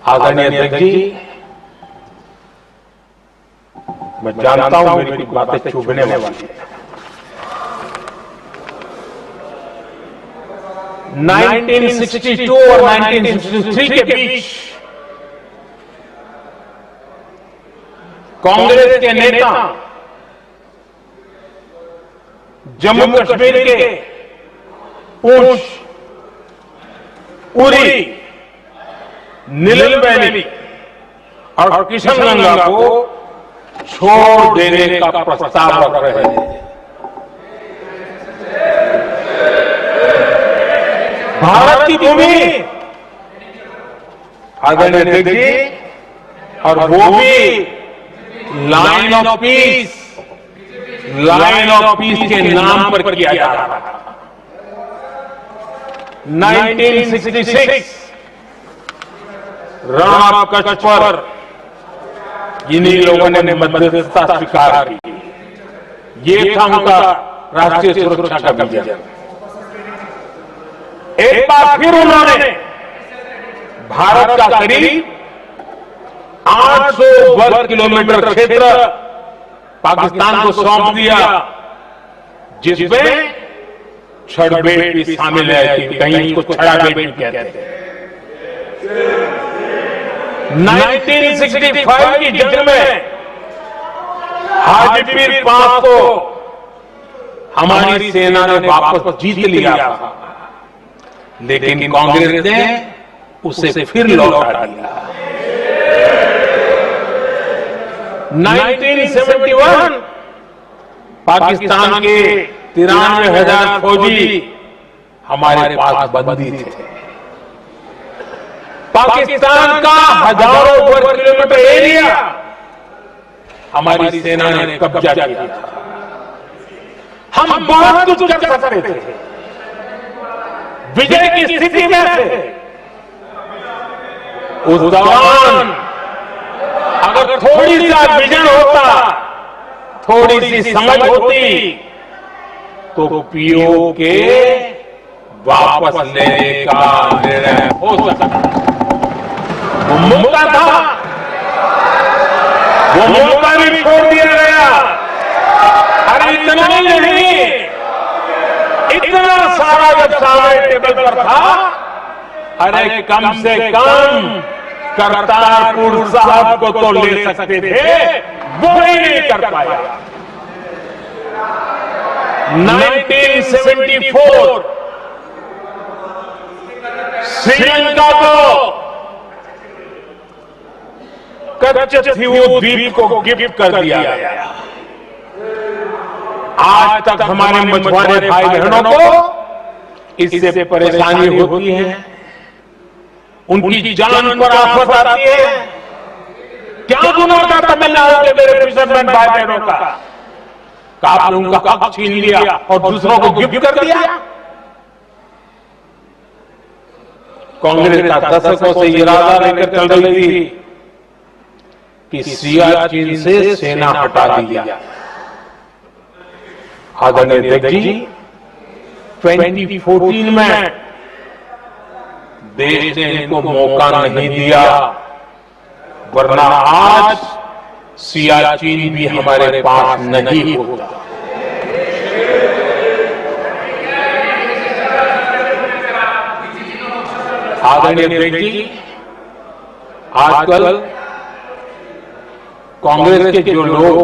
आदरणीय अध्यक्ष जी, मैं जानता हूं मेरी कुछ बातें चुभने वाली है। 1962 और 1963 के बीच कांग्रेस के नेता जम्मू कश्मीर के पूंछ, उरी, नीलम वैली और किशनगंगा को छोड़ देने का प्रस्ताव रख रहे थे। भारत की भूमि, आदरणीय अध्यक्ष जी, और वो भी लाइन ऑफ पीस के नाम पर किया जा रहा था। 1966 रण ऑफ कच्छ पर इन्हीं लोगों ने मध्यस्थता स्वीकार की। ये था उनका राष्ट्रीय सुरक्षा का विजन। एक बार फिर उन्होंने भारत का करीब 800 वर्ग किलोमीटर क्षेत्र पाकिस्तान को सौंप दिया, जिसमें छड़बेट भी शामिल है कि कहीं इसको छड़ाबेट भी कहते हैं। 1965 की जंग में हाजीपीर पास को हमारी सेना ने वापस जीत लिया था। लेकिन कांग्रेस ने उसे फिर लौटा दिया। 1971 पाकिस्तान के 93,000 फौजी हमारे पास बंदी थे। पाकिस्तान का हजारों वर्ग किलोमीटर एरिया हमारी सेना ने कब्जा किया था। हम बहुत कुछ कर सकते थे, विजय की स्थिति में थे। उस दौरान अगर थोड़ी सा विजन होता, थोड़ी सी समझ होती, तो पीओ के वापस लेने का निर्णय हो सकता। वो मौका था, वो मौका भी छोड़ दिया गया। अरे इतना ही नहीं, इतना सारा जब सामने टेबल पर था, अरे कम से कम करतारपुर साहब को तो ले सकते थे, वो ही नहीं कर पाया। 1974 श्रीलंका को कच्छथीवू द्वीप को गिफ्ट कर दिया गया। आज तक हमारे मछुआरे भाई बहनों को इससे परेशानी होती है, उनकी जान पर आफत आती है। क्या गुनाह था तमिलनाडु के मेरे फिशरमैन भाई बहनों का? आपने उनका हक छीन लिया और दूसरों को गिफ्ट कर दिया। कांग्रेस दशकों से इरादा लेकर चल रही थी कि सियाचिन से सेना हटा दी जाए। आदरणीय अध्यक्ष जी, 2014 में देश ने इनको मौका नहीं दिया, वरना आज सियाचिन भी हमारे पास नहीं होता। आदरणीय अध्यक्ष जी, आजकल कांग्रेस के जो लोग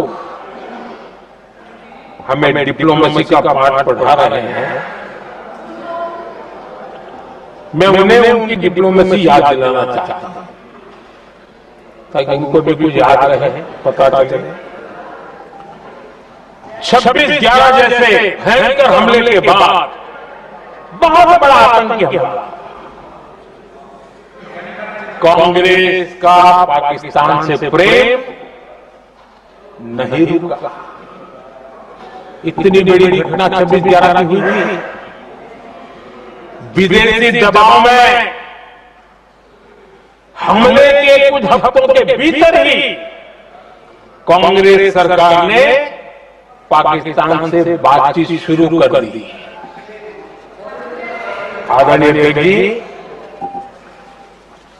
हमें डिप्लोमेसी का पाठ पढ़ा रहे हैं, मैं उन्हें उनकी डिप्लोमेसी याद दिलाना चाहता हूं, ताकि उनको भी कुछ याद रहे, पता चले। 26/11 जैसे भयंकर हमले के बाद बहुत बड़ा आतंकी हमला, कांग्रेस का पाकिस्तान से प्रेम नहीं रुका। इतनी बड़ी घटना 26/11 की हुई थी। विदेशी दबाव में हमले के कुछ हफ्तों के भीतर ही कांग्रेस सरकार ने पाकिस्तान से बातचीत शुरू कर दी। आदरणीय अध्यक्ष जी,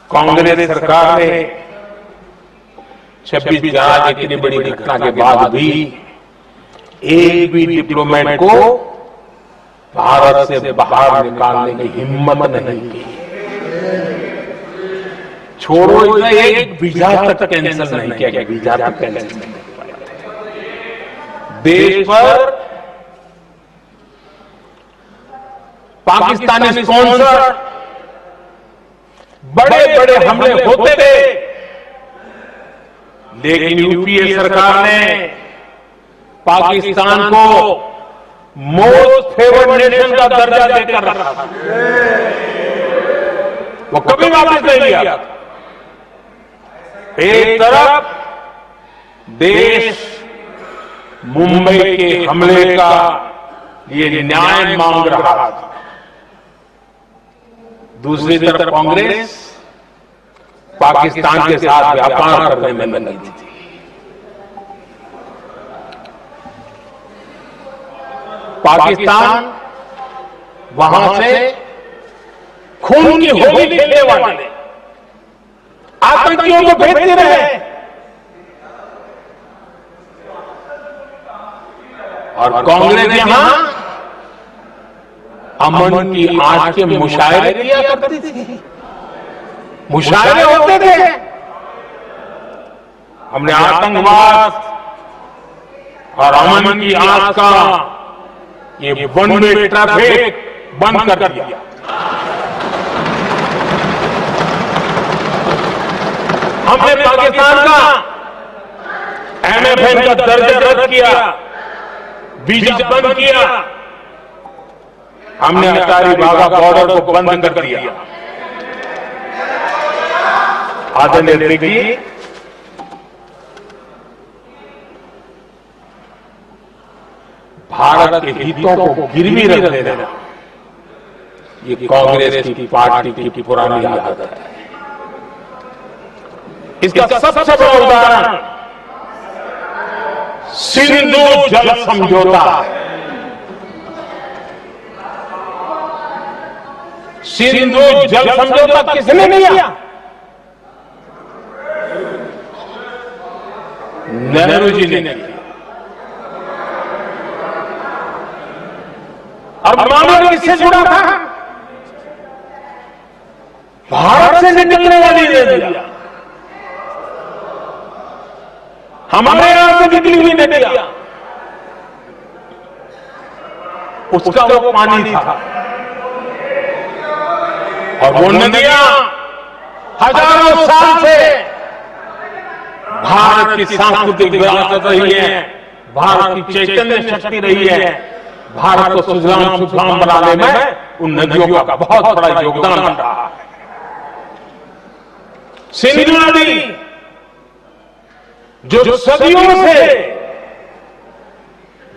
कांग्रेस सरकार ने 26/11 इतनी बड़ी घटना के बाद भी एक भी डिप्लोमेट को भारत से बाहर निकालने की हिम्मत नहीं की। छोड़ो इसे, एक वीजा तक कैंसिल नहीं किया गया, वीजा तक कैंसिल नहीं किया। देश पर पाकिस्तानी स्पॉन्सर बड़े बड़े हमले होते थे, लेकिन यूपीए सरकार ने पाकिस्तान को मोस्ट फेवर्ड नेशन का दर्जा देकर रखा था। वो कभी वापस नहीं लिया। एक तरफ देश मुंबई के हमले का ये न्याय मांग रहा था, दूसरी तरफ कांग्रेस पाकिस्तान के साथ व्यापार करने में लगी थी। पाकिस्तान वहां से खून की होली खेलने वाले आतंकियों को भेजते रहे, और कांग्रेस यहां अमन की आंच के मुशायरे किया करती थी। मुशायरे होते थे। हमने आतंकवाद और अमन की आंच का ये वन वे ट्रैफिक बंद कर दिया। हमने पाकिस्तान का MFN का दर्जा रद्द किया, वीजा बंद किया, हमने अटारी वाघा बॉर्डर को बंद कर दिया। आदरणीय अध्यक्ष जी, भारत के हितों को गिरवी रख देना ये कांग्रेस की पार्टी की पुरानी आदत है। इसका सबसे बड़ा उदाहरण सिंधु जल समझौता है। सिंधु जल समझौता किसने किया? नेहरू जी ने किया। अब मामला किससे जुड़ा था? भारत से निकलने वाली नदियां, हमारे यहां से निकली हुई नदियां, उसका वो पानी था। और वो नदियां हजारों साल से भारत की सांस्कृतिक विरासत रही है, भारत की चैतन्य शक्ति रही है। भारत को सुजलाम बनाने में उन नदियों का बहुत बड़ा योगदान रहा है। सिंधु नदी जो सदियों से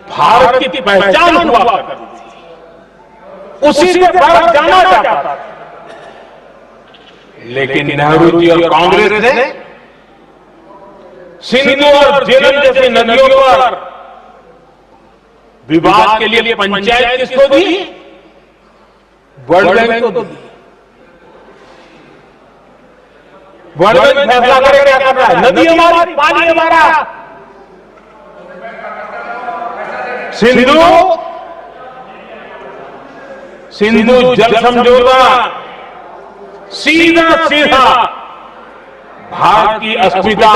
भारत की पहचान हुआ करती थी, उसी से भारत जाना चाहता था। लेकिन नेहरू जी और कांग्रेस ने सिंधु और झेलम जैसी नदियों पर विवाद के लिए पंचायत किसको दी? वर्ल्ड बैंक को दी। वर्ल्ड बैंक फैसला करे क्या कर रहा है? नदी हमारी, पानी हमारा। सिंधु जल समझौता सीधा सीधा भारत की अस्मिता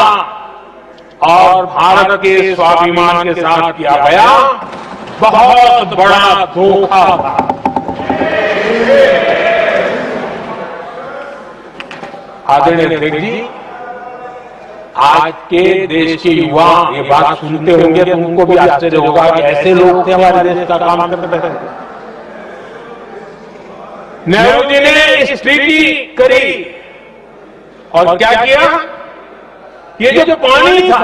और भारत के स्वाभिमान के साथ किया गया बहुत बड़ा धोखा था। आदरणीय अध्यक्ष जी, आज के देश के युवा ये बात सुनते होंगे तो उनको भी आश्चर्य होगा कि ऐसे लोग थे हमारे देश का काम करते थे। नेहरू जी ने इस ट्रीटी करी और क्या किया? ये जो पानी था,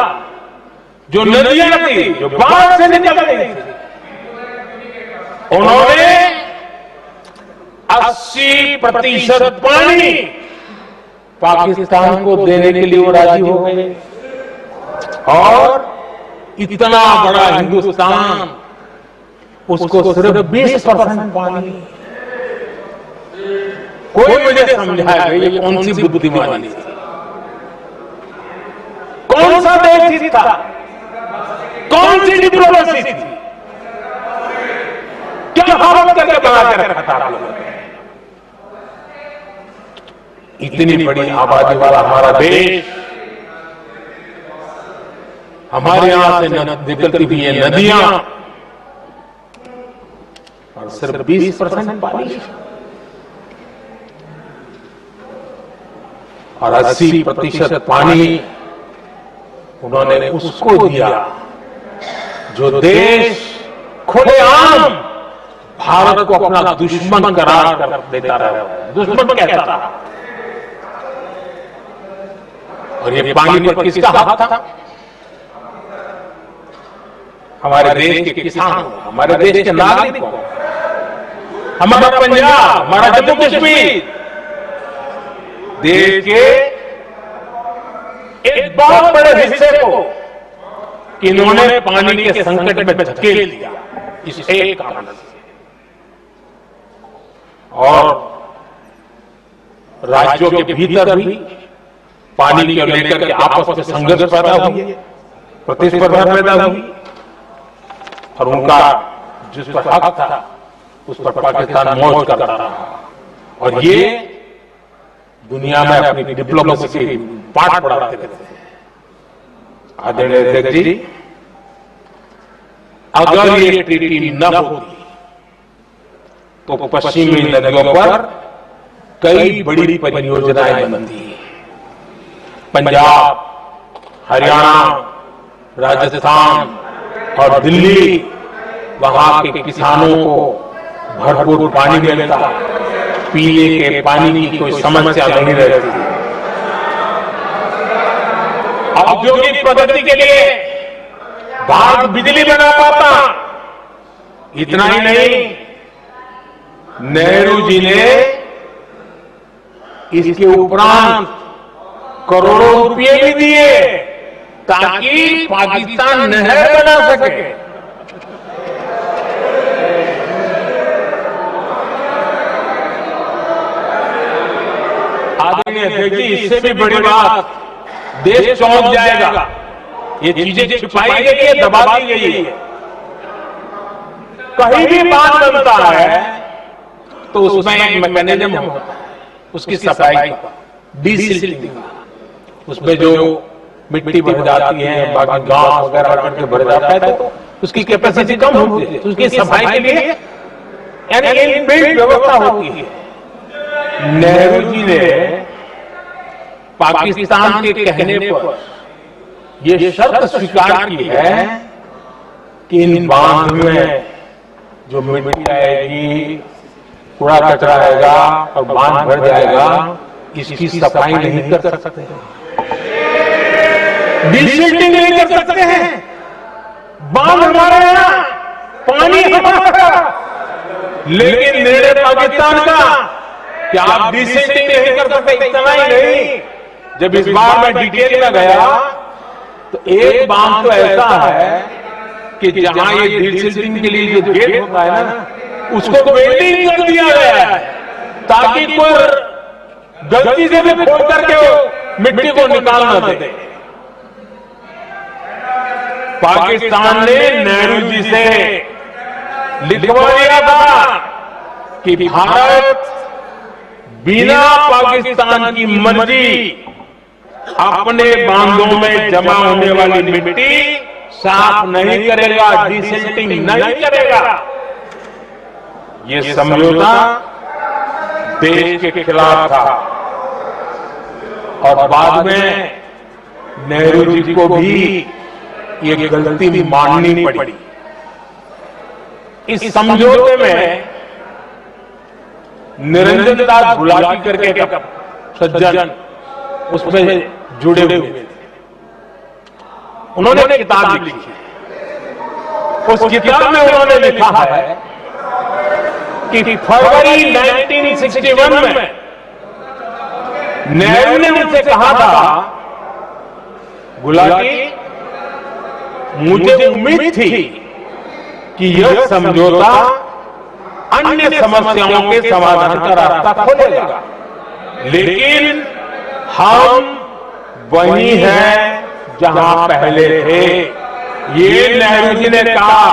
जो नदियां थी, जो बाढ़ से निकल रही थी, उन्होंने 80% पानी पाकिस्तान को देने के लिए वो राजी हो गए। और इतना बड़ा हिंदुस्तान, उसको सिर्फ 20% पानी। कोई मुझे समझाया ये कौन सी बुद्धिमानी थी? कौन सा देश था? कौन सी डिप्लोमेसी थी? क्या हालत करके बना के रखा था आप लोगों ने? इतनी बड़ी आबादी वाला हमारा देश, हमारे यहां से निकलती हुई ये नदियां, और सिर्फ 20% पानी और 80% पानी उन्होंने उसको दिया जो देश खुलेआम भारत को अपना दुश्मन करार कर देता रहा, दुश्मन कहता रहा। और ये पानी पर किसका हक था? हमारे देश के किसान, हमारे देश के नागरिकों, हमारा पंजाब, हमारा जम्मू कश्मीर, देश के एक बहुत बड़े हिस्से को इन्होंने पानी के संकट में धकेल दिया इस एक कारण से। और राज्यों के भीतर भी पानी को लेकर के आपस में संघर्ष पैदा हुई, प्रतिस्पर्धा पैदा हुई, और उनका जिस पर हक था उस पर पाकिस्तान मौज करता रहा। और ये दुनिया में अपनी डिप्लोमेसी की पाठ पढ़ाते रहते हैं। आदरणीय अध्यक्ष जी, अगर ये ट्रीटी न होती तो पश्चिमी नदियों पर कई बड़ी परियोजनाएं बनती। पंजाब, हरियाणा, राजस्थान और दिल्ली, वहां के किसानों को भरपूर पानी मिलता, पीने के पानी की कोई समस्या नहीं रहती। औद्योगिक प्रगति के लिए भारत बिजली बना पाता। इतना ही नहीं, नेहरू जी ने इसके उपरांत करोड़ों रुपए भी दिए ताकि पाकिस्तान नहर बना सके। आदरणीय अध्यक्ष जी, इससे भी बड़ी बात, देश चौंक जाएगा। ये चीजें छिपाई गई है, दबा दी गई है। कहीं भी बात बनता है तो उसमें एक मैकेनिज्म होता है, उसकी सफाई का, डीसिल्टिंग का। उसमें जो मिट्टी भर जाती है, बाकी घास वगैरह करके भर जाता है तो उसकी कैपेसिटी कम होती है, तो उसकी सफाई के लिए यानी इनबिल्ट व्यवस्था होती है। नेहरू जी ने पाकिस्तान के कहने पर यह शर्त स्वीकार की है कि इन बांध में जो मिट्टी आएगी, कूड़ा कचरा आएगा और बांध भर जाएगा, इसकी सफाई नहीं कर सकते, डिसिल्टिंग नहीं कर सकते हैं। बांध हमारा है, पानी हमारा, लेकिन निर्णय पाकिस्तान का कि आप डिसिल्टिंग नहीं कर सकते। इतना ही नहीं, जब इस बार मैं डिटेल में गया तो एक बांध तो ऐसा है कि जहां ये डिसिल्टिंग के लिए जो गेट होता है ना, उसको वेल्डिंग कर दिया गया है ताकि कोई गलती से भी खोल करके मिट्टी को निकाल न दे। पाकिस्तान ने नेहरू जी से लिखवा दिया था कि भारत बिना पाकिस्तान की मर्जी अपने बांधों में जमा होने वाली मिट्टी साफ नहीं करेगा, डिसिल्टिंग नहीं करेगा। ये समझौता देश के खिलाफ था और बाद में नेहरू जी को भी ये गलती माननी पड़ी। इस समझौते में निरंजन दास गुलाटी करके एक सज्जन उसमें जुड़े हुए थे। उन्होंने किताब लिखी, उस किताब में उन्होंने लिखा है कि फरवरी 1961 में नेहरू ने उनसे कहा था, गुलाटी, मुझे उम्मीद थी कि यह समझौता अन्य समस्याओं के समाधान का रास्ता खोलेगा, लेकिन हम वही हैं जहां पहले थे। ये नेहरू जी ने कहा।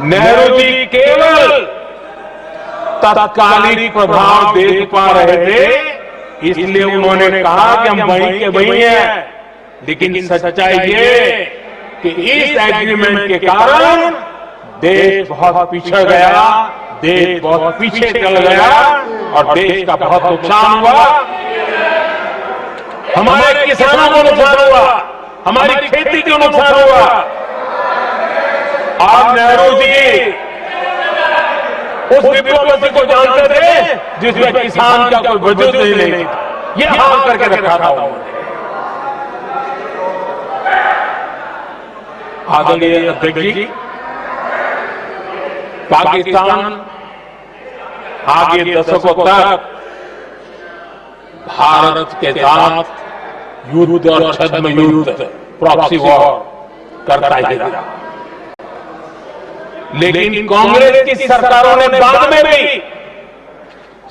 नेहरू जी केवल तत्कालिक प्रभाव देख पा रहे थे, इसलिए उन्होंने कहा कि हम वहीं के वहीं हैं, लेकिन सच्चाई ये कि इस एग्रीमेंट के कारण देश बहुत पिछड़ गया, देश बहुत पीछे चल गया और देश का बहुत नुकसान हुआ। हमारे किसानों को नुकसान हुआ, हमारी खेती को नुकसान हुआ। आप नेहरू जी उस डिप्लोमेसी को जानते थे जिसमें किसान का कोई वजूद नहीं था, ये हाल करके रखा था उन्होंने। आदरणीय अध्यक्ष जी, पाकिस्तान आगे दशकों तक भारत के साथ युद्ध और छद्म युद्ध, प्रॉक्सी वॉर करता ही रहा, लेकिन कांग्रेस की सरकारों ने बाद में भी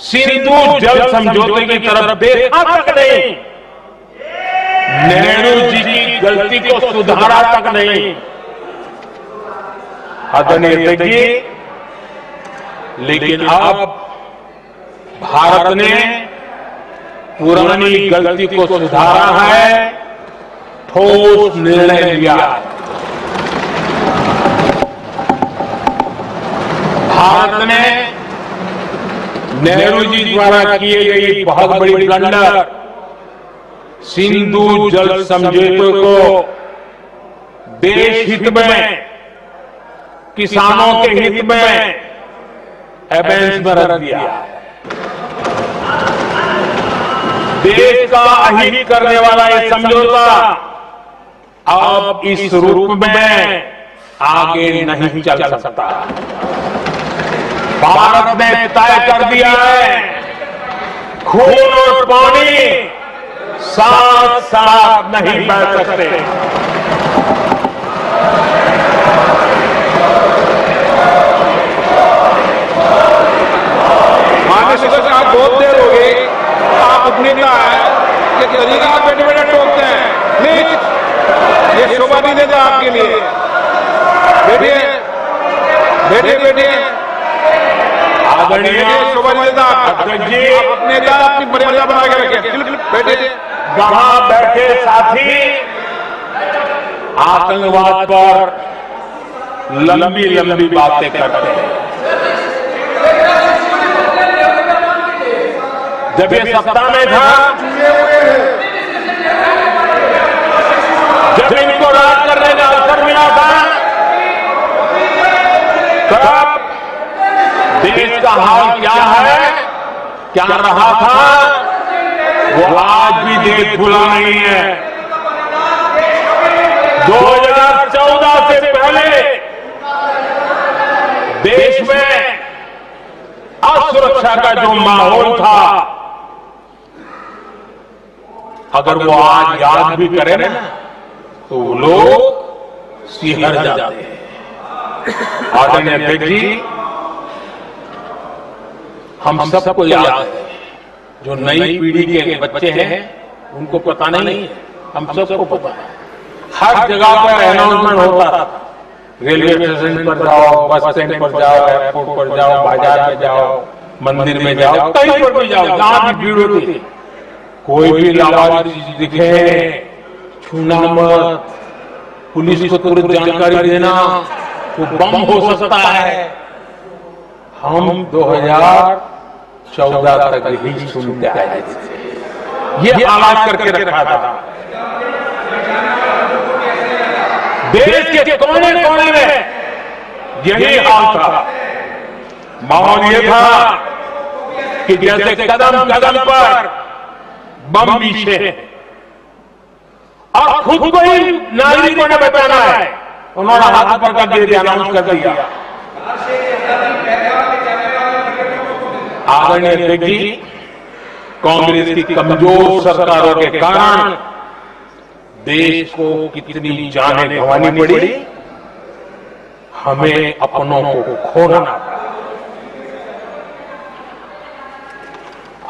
सिंधु जल समझौते की तरफ देखा तक नहीं, नेहरू जी की गलती को सुधारा तक नहीं। आदरणीय अध्यक्ष जी, लेकिन अब भारत ने पुरानी गलती को सुधारा है, ठोस निर्णय लिया। भारत ने नेहरू जी द्वारा किए गई बहुत बड़ी ब्लंडर सिंधु जल समझौते को देश हित में, किसानों के हित में एबेंस में रख दिया। देश का अहित करने वाला ये समझौता अब इस रूप में आगे नहीं चल सकता। भारत ने तय कर दिया है, खून और पानी साथ साथ नहीं बह सकते। माननीय सदस्य, आप बहुत देर हो गई, आप उपनेता है, ये तरीका आप बैठे बैठे टोकते हैं। प्लीज, ये शोभा नहीं देता आपके लिए। बैठिए बैठिए बैठिए, आदरणीय शोभा नहीं देता। अध्यक्ष जी, अपने अपनी मर्यादा बना के रखें। बैठिए। वहां बैठे साथी आतंकवाद पर लंबी लंबी बातें करते हैं। जब ये सत्ता में था, जब इनको राज करने का अवसर मिला था, तब देश का हाल क्या है, क्या रहा था, वो आज भी देश भुला नहीं है। 2014 से पहले देश में असुरक्षा का जो माहौल था, अगर वो आज याद भी करें ना, तो लोग सिहर जाते हैं। आदरणीय अध्यक्ष जी, हम सबको याद है, जो नई पीढ़ी के बच्चे हैं उनको पता नहीं है, हम सबको पता है। हर जगह पर अनाउंसमेंट होता था, रेलवे स्टेशन पर जाओ, बस स्टैंड पर जाओ, एयरपोर्ट पर जाओ, बाजार में जाओ, मंदिर में जाओ, कहीं पर भी जाओ, जहां भी भीड़ होती थी, कोई भी लावारिस दिखे छूना मत, पुलिस को तुरंत जानकारी देना, वो बम हो सकता है। हम 2014 तक ही सुनते आए थे, ये आलाज करके रखा था। देश के कोने कोने में यही हाल था। माहौल ये था कि जैसे कदम कदम पर बम पीछे, और खुद को ही नागरिकों ने बचाना है, उन्होंने हाथ पकड़ के अनाउंस कर दिया। आदरणीय अध्यक्ष जी, कांग्रेस की कमजोर सरकारों के कारण देश को कितनी जानें गंवानी पड़ी, हमें अपनों को खोना पड़ा।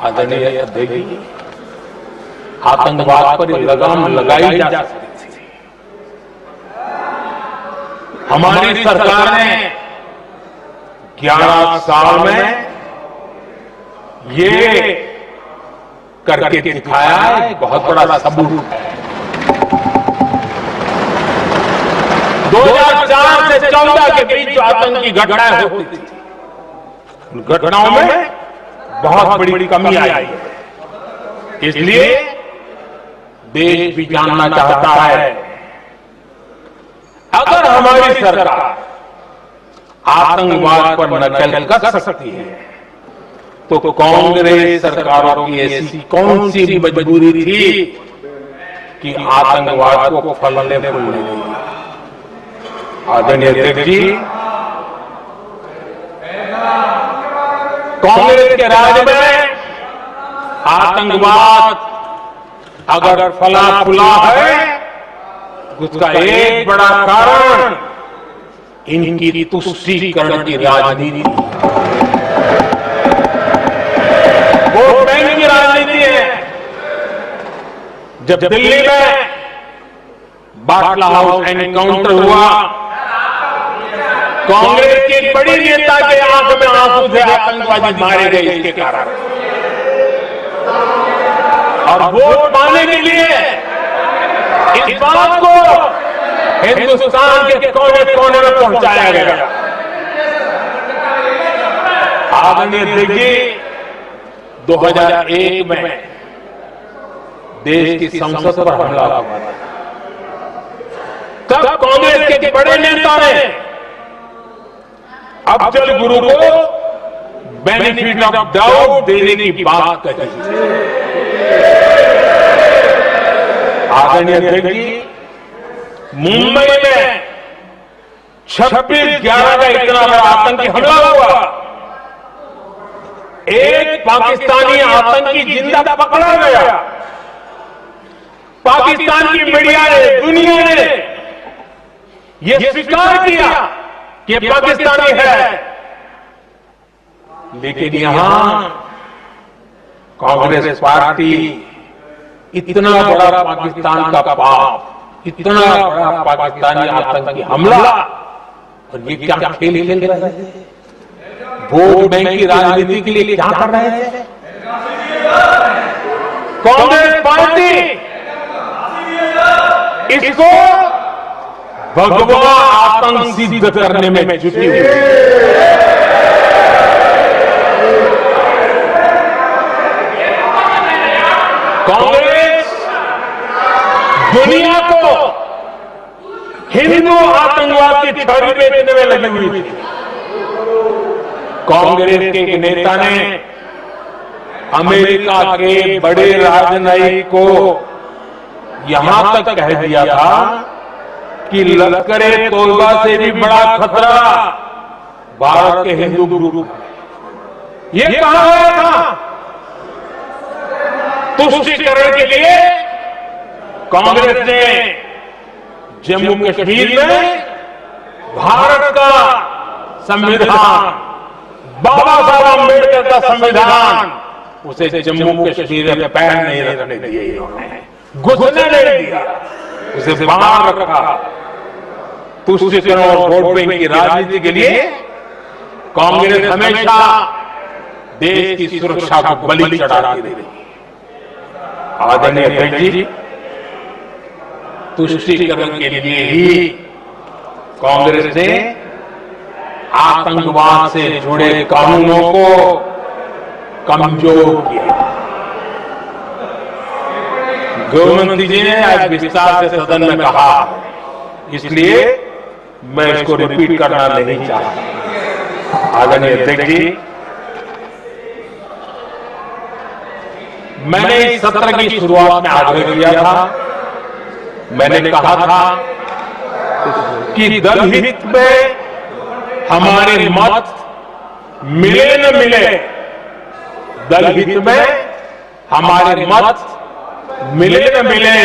आदरणीय अध्यक्ष जी, आतंकवाद पर लगाम लगाई जा सकती थी। हमारी सरकार ने 11 साल में ये करके दिखाया है, बहुत बड़ा सबूत है। 2004 से 14 के बीच जो आतंकी घटनाएं होती थी, उन घटनाओं में बहुत बड़ी कमी आई है। इसलिए देश भी जानना चाहता है, अगर हमारी सरकार आतंकवाद पर नकेल कस सकती है, तो कांग्रेस सरकारों की ऐसी कौन सी मजबूरी थी कि आतंकवाद को फलने फूलने दी। आदरणीय अध्यक्ष जी, कांग्रेस के राज में आतंकवाद अगर फला फूला है, उसका एक बड़ा कारण इनकी तुष्टीकरण की राजनीति, वोट बैंक की राजनीति है। जब दिल्ली में बाटला हाउस एनकाउंटर हुआ, कांग्रेस की बड़ी नेता के आंख में आंसू थे, आतंकवादी मारे गए इसके कारण। और वोट पाने के लिए इस बात को हिंदुस्तान के कोने कोने में पहुंचाया गया। आदरणीय अध्यक्ष जी, 2001 में देश की संसद पर हमला हुआ था, तब कांग्रेस के बड़े नेता ने अफजल गुरु को बेनिफिट ऑफ डाउट देने की बात कही। आदरणीय अध्यक्ष जी, मुंबई में 26/11 का इतना बड़ा आतंकी हमला हुआ, एक पाकिस्तानी आतंकी जिंदा पकड़ा गया। पाकिस्तान की मीडिया ने, दुनिया ने यह स्वीकार किया कि ये पाकिस्तानी है, लेकिन यहां कांग्रेस पार्टी इतना बड़ा पाकिस्तान का पाप, इतना बड़ा पाकिस्तानी आतंकी हमला, और ये क्या खेल खेल रहे थे? वोट बैंक की राजनीति के लिए क्या कर रहे थे? कांग्रेस पार्टी इसको भगवा आतंक सिद्ध करने में जुटी हुई है। कांग्रेस दुनिया को हिंदू आतंकवाद की छड़ी बेचने में लगी हुई थी। कांग्रेस के एक नेता ने अमेरिका के बड़े राजनयिक को यहां तक कह दिया था कि लश्कर-ए तोयबा से भी बड़ा खतरा भारत के हिंदू ग्रुप। ये कहा गया था तुष्टीकरण के लिए कांग्रेस ने जम्मू कश्मीर में भारत का संविधान, बाबा साहब अम्बेडकर का संविधान, उसे जम्मू कश्मीर में पैर नहीं रखने दिए, इन्होंने घुसने नहीं दिया, उसे बाहर रखा। तुष्टीकरण और वोट बैंक की राजनीति के लिए कांग्रेस हमेशा देश की सुरक्षा को बलि चढ़ाती रही। आदरणीय अध्यक्ष जी, तुष्टीकरण के लिए ही कांग्रेस ने आतंकवाद से जुड़े कानूनों को कमजोर किया। गृहमंत्री जी ने आज विस्तार से सदन में कहा, इसलिए मैं इसको रिपीट करना नहीं चाहता। आदरणीय अध्यक्ष जी, मैंने इस सत्र की शुरुआत में आग्रह किया था, मैंने कहा था कि दल हित में हमारे मत मिले न मिले, दल हित में हमारे मत मिले न मिले,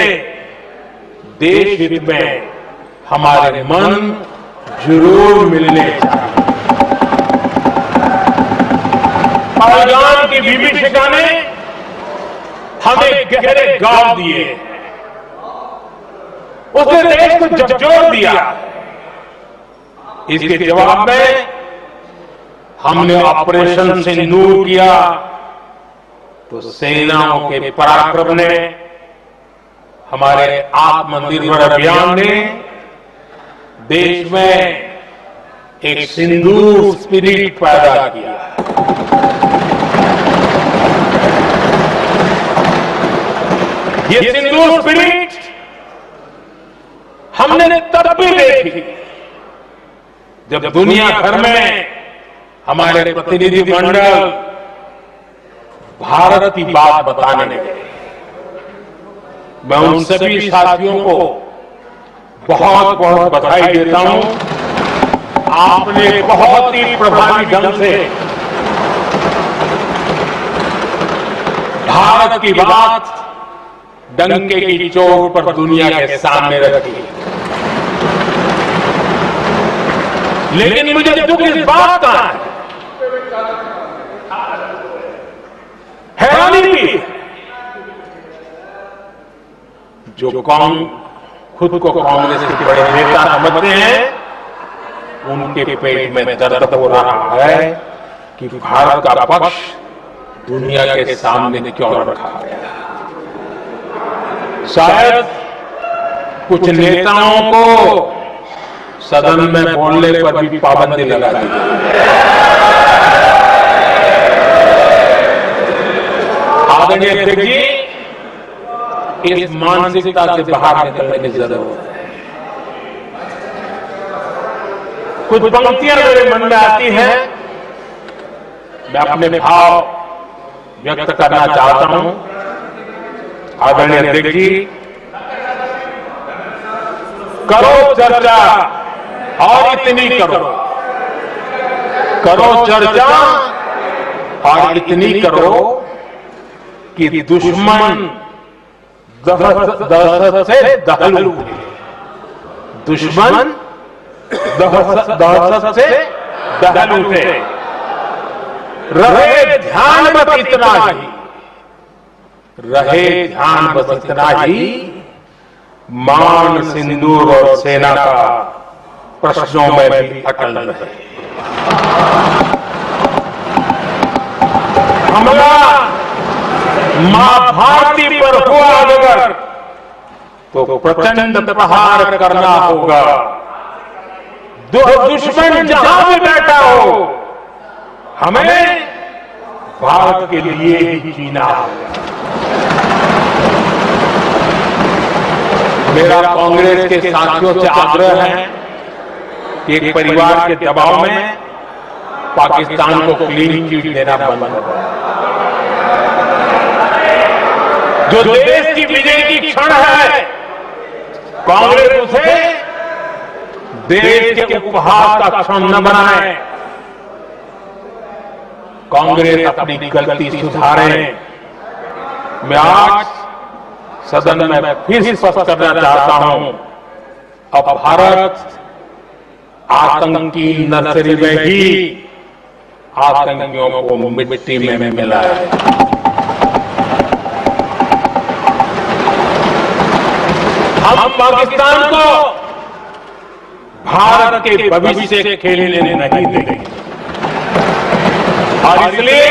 देश हित में हमारे मन जरूर मिलने चाहिए। पहलगाम की विभीषिका ने हमें गहरे गांव दिए, उसने देश को झकझोर दिया। इसके जवाब में हमने ऑपरेशन सिंदूर किया, तो सेनाओं के पराक्रम ने, हमारे आत्मनिर्भर अभियान ने देश में एक सिंदूर स्पिरिट पैदा किया। ये सिंदूर स्पिरिट हमने तब भी देखी जब दुनिया भर में हमारे प्रतिनिधि मंडल भारत की बात बताने लगे। मैं उन सभी साथियों को बहुत बहुत बधाई देता हूं। आपने बहुत ही प्रभावी ढंग से भारत की बात डंके की चोट पर दुनिया के सामने रखी। लेकिन मुझे दुख इस बात का हैरानी भी, जो खुद को कांग्रेस के बड़े नेता समझते हैं, उनके पेट में दर्द हो रहा है कि भारत का पक्ष दुनिया के सामने क्यों रखा गया। शायद कुछ नेताओं को सदन में बोलने पर भी पाबंदी लगा दी। आदरणीय अध्यक्ष जी, इस मानसिकता से बाहर निकलने की जरूरत है। कुछ पंक्तियां मेरे मन में आती हैं, मैं अपने भाव व्यक्त करना चाहता हूं। आदरणीय अध्यक्ष जी, करो चर्चा और इतनी करो, करो चर्चा और इतनी करो कि दुश्मन दहशत से दहल उठे, दुश्मन दहशत से दहल उठे। रहे ध्यान बस इतना ही, रहे ध्यान बस इतना ही, मान सिंदूर और सेना का प्रश्नों में भी अटल रहे। हमला मां भारती पर हुआ अगर तो प्रचंड प्रहार करना होगा। दुश्मन जहां भी बैठा हो, हमें भारत के लिए ही जीना होगा। मेरा कांग्रेस के साथियों से आग्रह है कि एक परिवार के दबाव में पाकिस्तान को क्लीन चिट देना बंद करो। जो देश की विजय की क्षण है, कांग्रेस उसे देश के उपहार का क्षण न बनाए। कांग्रेस अपनी गलती सुधारे। मैं आज सदन में फिर स्पष्ट करना चाहता हूं, अब भारत आतंकी नर्सरी में ही आतंकियों को मिट्टी में मिला है। हम पाकिस्तान को भारत के भविष्य से खेलने नहीं देंगे और इसलिए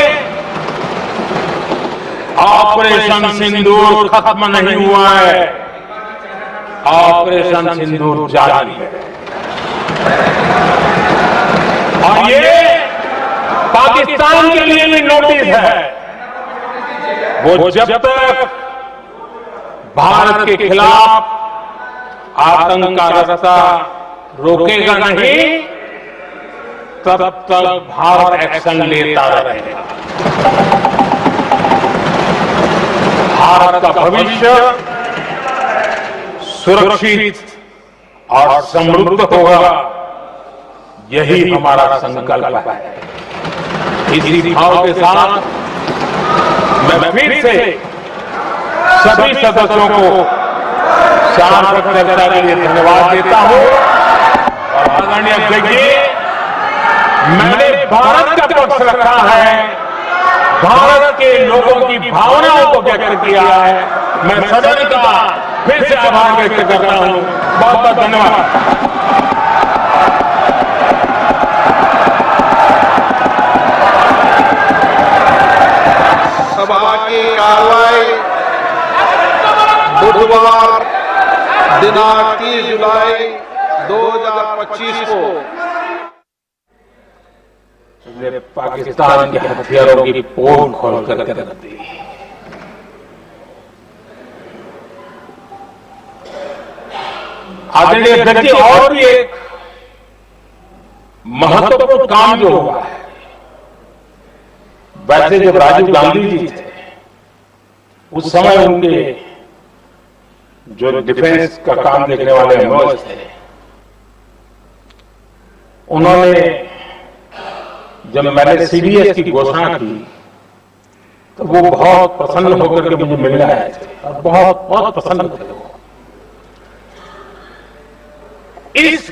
ऑपरेशन सिंदूर खत्म नहीं हुआ है, ऑपरेशन सिंदूर जारी है। और ये पाकिस्तान के लिए भी नोटिस है। वो जब तक भारत के खिलाफ आतंक का रास्ता रोकेगा नहीं, तब तक भारत एक्शन लेता रहेगा। भारत का भविष्य सुरक्षित और समृद्ध होगा, यही हमारा संकल्प है। इसी भाव के साथ मैं फिर से सभी सदस्यों को सार्थक चर्चा के लिए धन्यवाद देता हूं। और आदरणीय अध्यक्ष जी, मैंने भारत का पक्ष रखा है, भारत के लोगों की भावनाओं को व्यक्त किया है। मैं सदन का फिर से आभार व्यक्त करता हूं। बहुत बहुत धन्यवाद। सभा की कार्रवाई बुधवार दिनांक 30 जुलाई 2025 को पाकिस्तान के हथियारों की पोल खोल कर रख दी। आदरणीय अध्यक्ष जी, और भी एक महत्वपूर्ण काम जो हुआ है, वैसे जब राजीव गांधी जी थे उस समय उनके जो डिफेंस का काम देखने वाले एम्बेसडर थे, उन्होंने जब मैंने सीडीएस की घोषणा की तो वो बहुत प्रसन्न होकर के मुझे मिलने आए थे और बहुत बहुत प्रसन्न थे वो। इस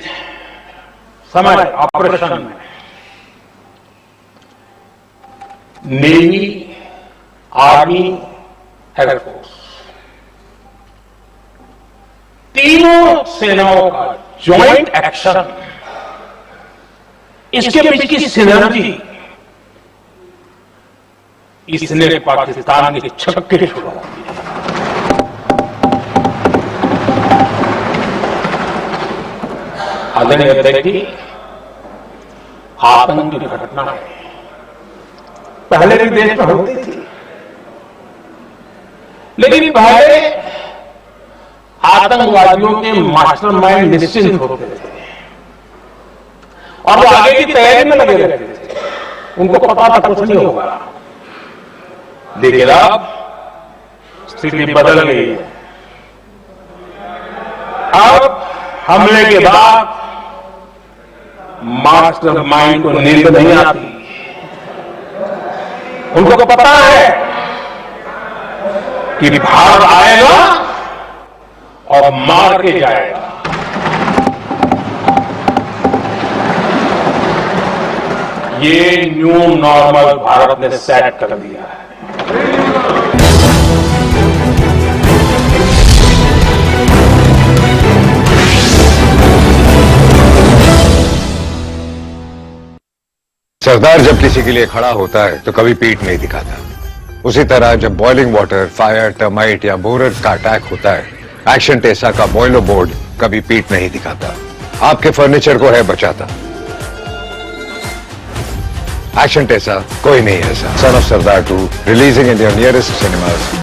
समय ऑपरेशन में नेवी, आर्मी, एयरफोर्स, तीनों सेनाओं का ज्वाइंट एक्शन, इसके बीच की सिनर्जी, इसने पाकिस्तान के छक्के छुड़ा दिए। आदरणीय अध्यक्ष जी, आतंक की घटना है, पहले भी देश में होती थी, लेकिन पहले आतंकवादियों के मास्टरमाइंड निश्चिंत होते थे और वो आगे की तैयारी में लगे रहते थे। उनको पता था कुछ नहीं होगा। लेकिन अब स्थिति बदल गई है। अब हमले के बाद मास्टरमाइंड को नींद नहीं आती। उनको पता है कि भारत आएगा और मार के जाएगा। ये न्यू नॉर्मल भारत ने सेट कर दिया है। सरदार जब किसी के लिए खड़ा होता है तो कभी पीठ नहीं दिखाता। उसी तरह जब बॉइलिंग वाटर, फायर, टर्माइट या बोरर का अटैक होता है, एक्शन टेसा का बॉयलर बोर्ड कभी पीठ नहीं दिखाता, आपके फर्नीचर को है बचाता। एक्शन टेसा कोई नहीं ऐसा। Son of Sardar 2 releasing in your nearest cinemas.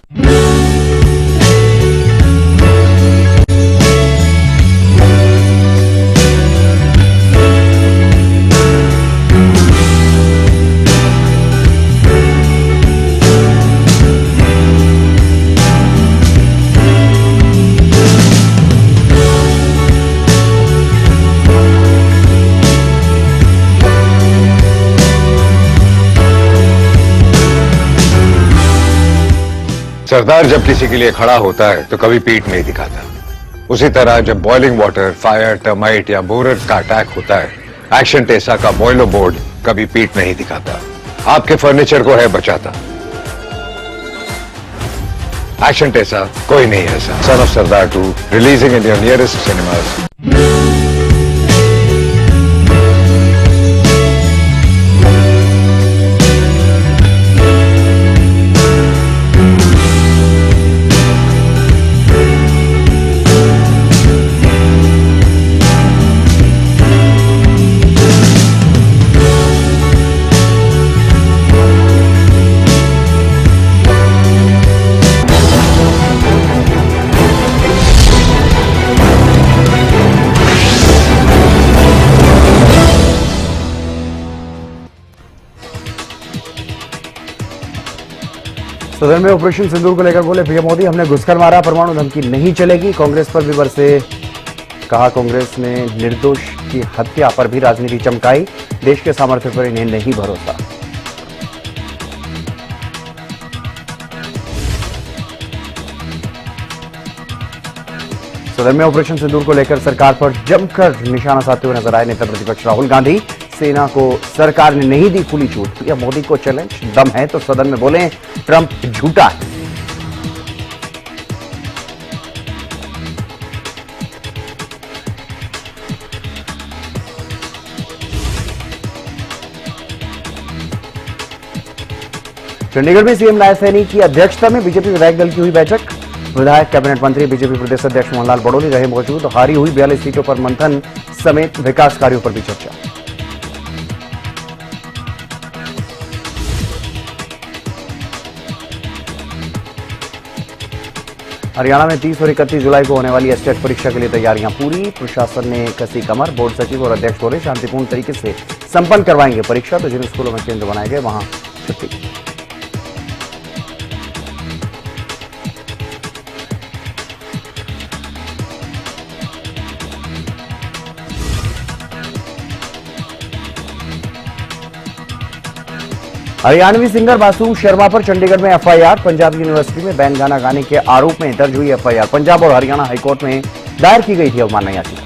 Sardar जब किसी के लिए खड़ा होता है तो कभी पीठ नहीं दिखाता। उसी तरह जब बॉइलिंग वाटर, फायर, टर्माइट या बोरर का अटैक होता है, एक्शन टेसा का बॉयलर बोर्ड कभी पीठ नहीं दिखाता, आपके फर्नीचर को है बचाता। एक्शन टेसा कोई नहीं ऐसा। Son of Sardar 2 releasing in your nearest cinemas. सदन में ऑपरेशन सिंदूर को लेकर बोले पीएम मोदी, हमने घुसकर मारा, परमाणु धमकी नहीं चलेगी। कांग्रेस पर भी बरसे। कहा कांग्रेस ने निर्दोष की हत्या पर भी राजनीति चमकाई, देश के सामर्थ्य पर इन्हें नहीं भरोसा। सदन में ऑपरेशन सिंदूर को लेकर सरकार पर जमकर निशाना साधते हुए नजर आए नेता प्रतिपक्ष राहुल गांधी। सेना को सरकार ने नहीं दी खुली छूट, पीएम मोदी को चैलेंज, दम है तो सदन में बोले ट्रंप झूठा है। चंडीगढ़ में सीएम नायब सैनी की अध्यक्षता में बीजेपी विधायक दल की हुई बैठक। विधायक, कैबिनेट मंत्री, बीजेपी प्रदेश अध्यक्ष मोहनलाल बड़ोली रहे मौजूद। हारी हुई 42 सीटों पर मंथन समेत विकास कार्यों पर भी चर्चा। हरियाणा में 30 और 31 जुलाई को होने वाली एस्टेट परीक्षा के लिए तैयारियां पूरी। प्रशासन ने कसी कमर। बोर्ड सचिव और अध्यक्ष बोले शांतिपूर्ण तरीके से संपन्न करवाएंगे परीक्षा, तो जिन स्कूलों में केंद्र बनाए गए वहां छुट्टी। हरियाणवी सिंगर मासूम शर्मा पर चंडीगढ़ में एफआईआर। पंजाब यूनिवर्सिटी में बैन गाना गाने के आरोप में दर्ज हुई एफआईआर। पंजाब और हरियाणा हाईकोर्ट में दायर की गई थी अवमानना याचिका।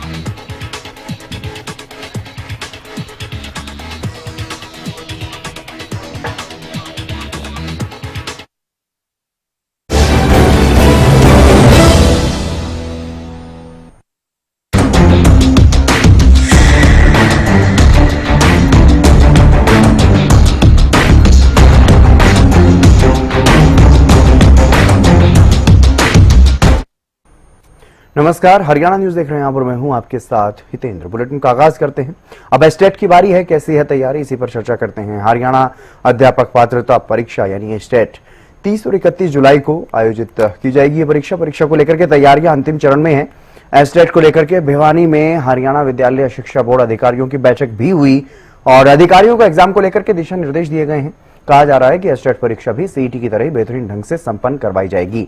नमस्कार, हरियाणा न्यूज देख रहे हैं आप और मैं हूं आपके साथ हितेंद्र। बुलेटिन का आगाज करते हैं। अब एस्टेट की बारी है, कैसी है तैयारी, इसी पर चर्चा करते हैं। हरियाणा अध्यापक पात्रता परीक्षा यानी एस्टेट 30 और 31 जुलाई को आयोजित की जाएगी ये परीक्षा। परीक्षा को लेकर के तैयारियां अंतिम चरण में है। एस्टेट को लेकर के भिवानी में हरियाणा विद्यालय शिक्षा बोर्ड अधिकारियों की बैठक भी हुई और अधिकारियों को एग्जाम को लेकर के दिशा निर्देश दिए गए हैं। कहा जा रहा है कि एस्टेट परीक्षा भी सीईटी की तरह ही बेहतरीन ढंग से संपन्न करवाई जाएगी।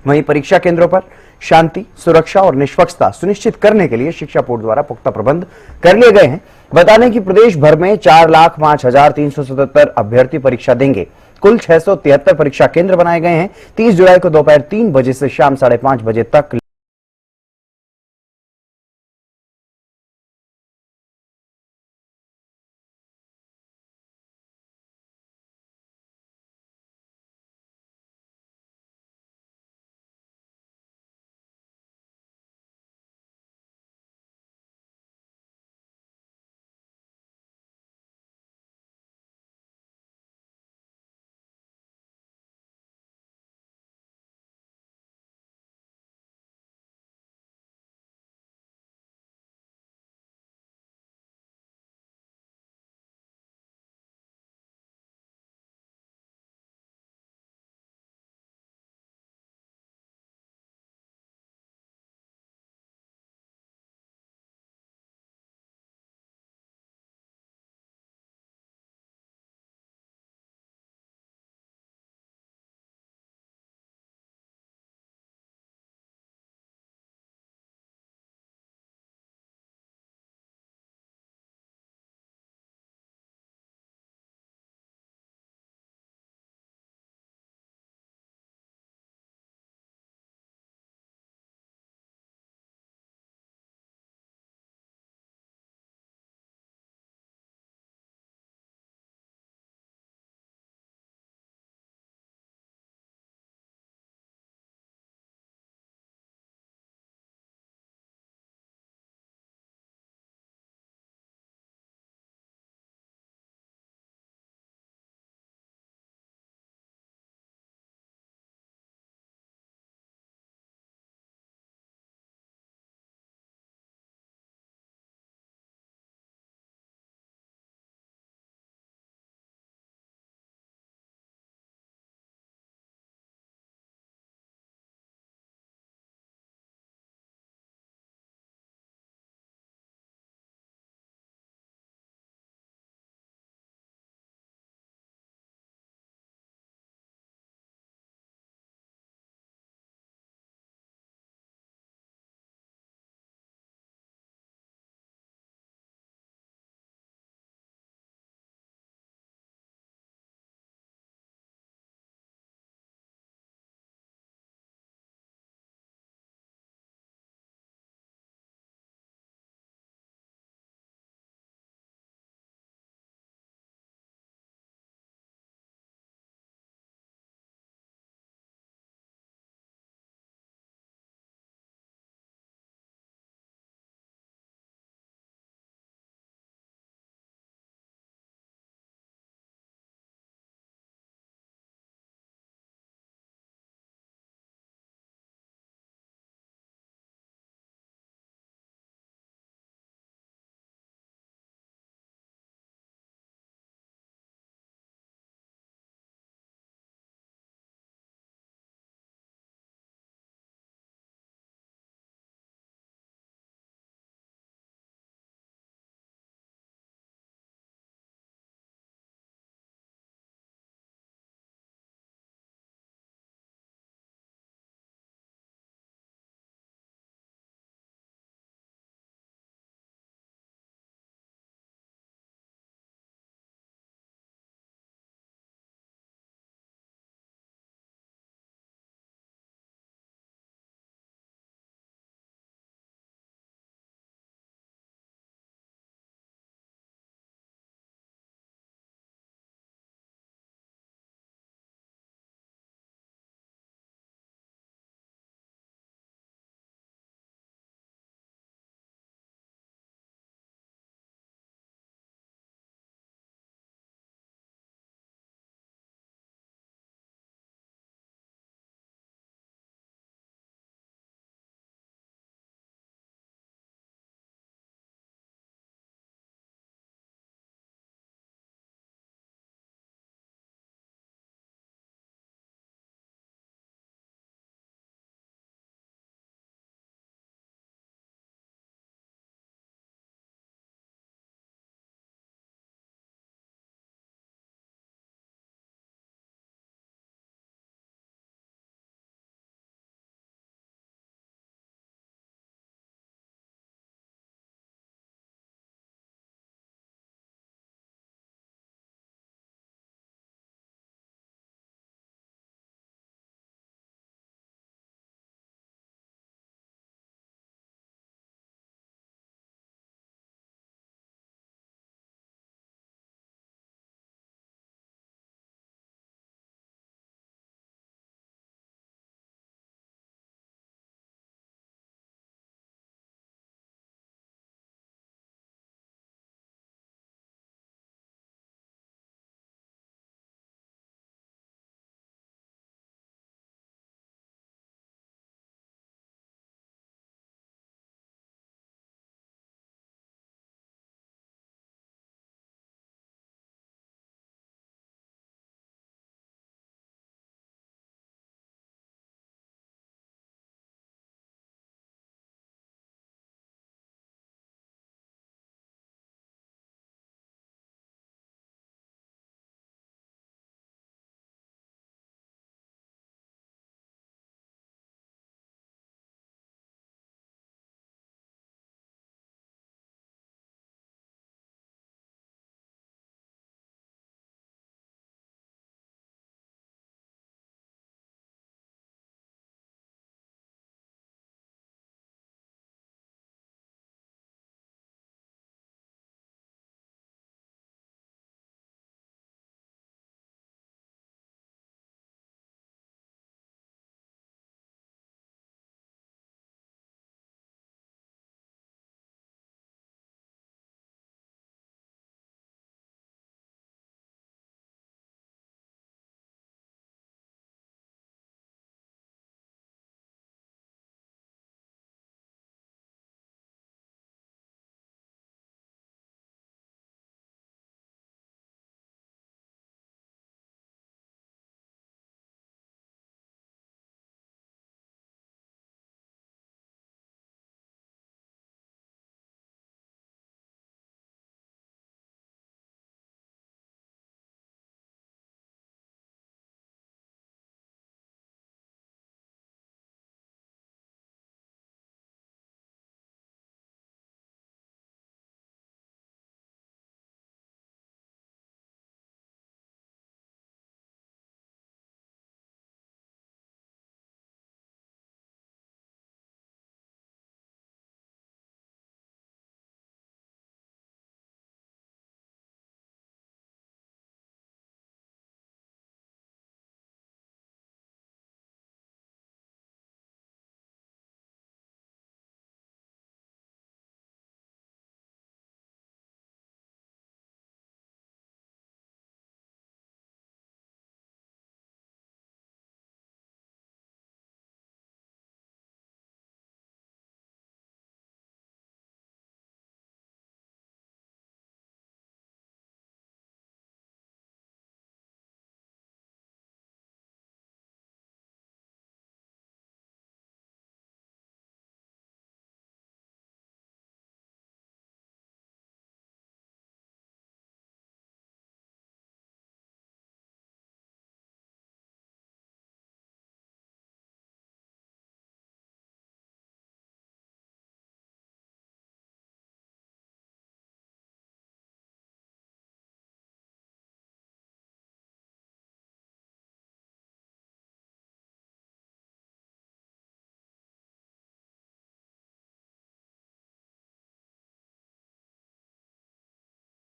वहीं परीक्षा केंद्रों पर शांति, सुरक्षा और निष्पक्षता सुनिश्चित करने के लिए शिक्षा बोर्ड द्वारा पुख्ता प्रबंध कर लिए गए हैं। बता दें कि प्रदेश भर में 4,05,377 अभ्यर्थी परीक्षा देंगे। कुल 673 परीक्षा केंद्र बनाए गए हैं। 30 जुलाई को दोपहर 3 बजे से शाम 5:30 बजे तक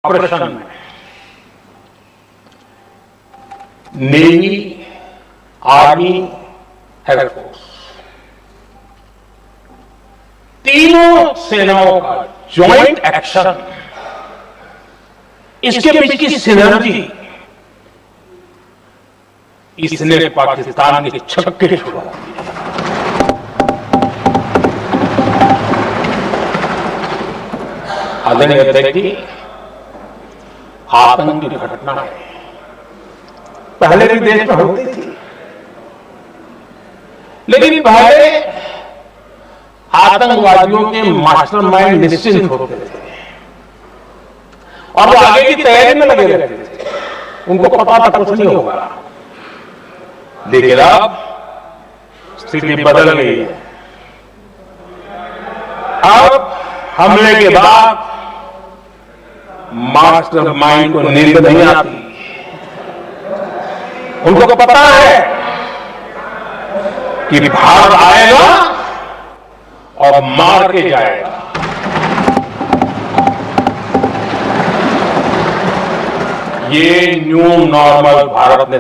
ऑपरेशन में नेवी, आर्मी, एयरफोर्स, तीनों सेनाओं का ज्वाइंट एक्शन, इसके बीच की सिनर्जी, इसने पाकिस्तान के छक्के छुड़ा दिए। आदरणीय अध्यक्ष जी, आतंक की घटना है, पहले भी देश में होती थी, लेकिन पहले आतंकवादियों के मास्टरमाइंड निश्चिंत होते थे और वो आगे की तैयारी में लगे रहते थे, उनको पता था कुछ नहीं होगा। लेकिन अब स्थिति बदल गई है। अब हमले के बाद मास्टरमाइंड को नींद नहीं आती, उनको पता है कि भारत आएगा और मार के जाएगा। ये न्यू नॉर्मल भारत ने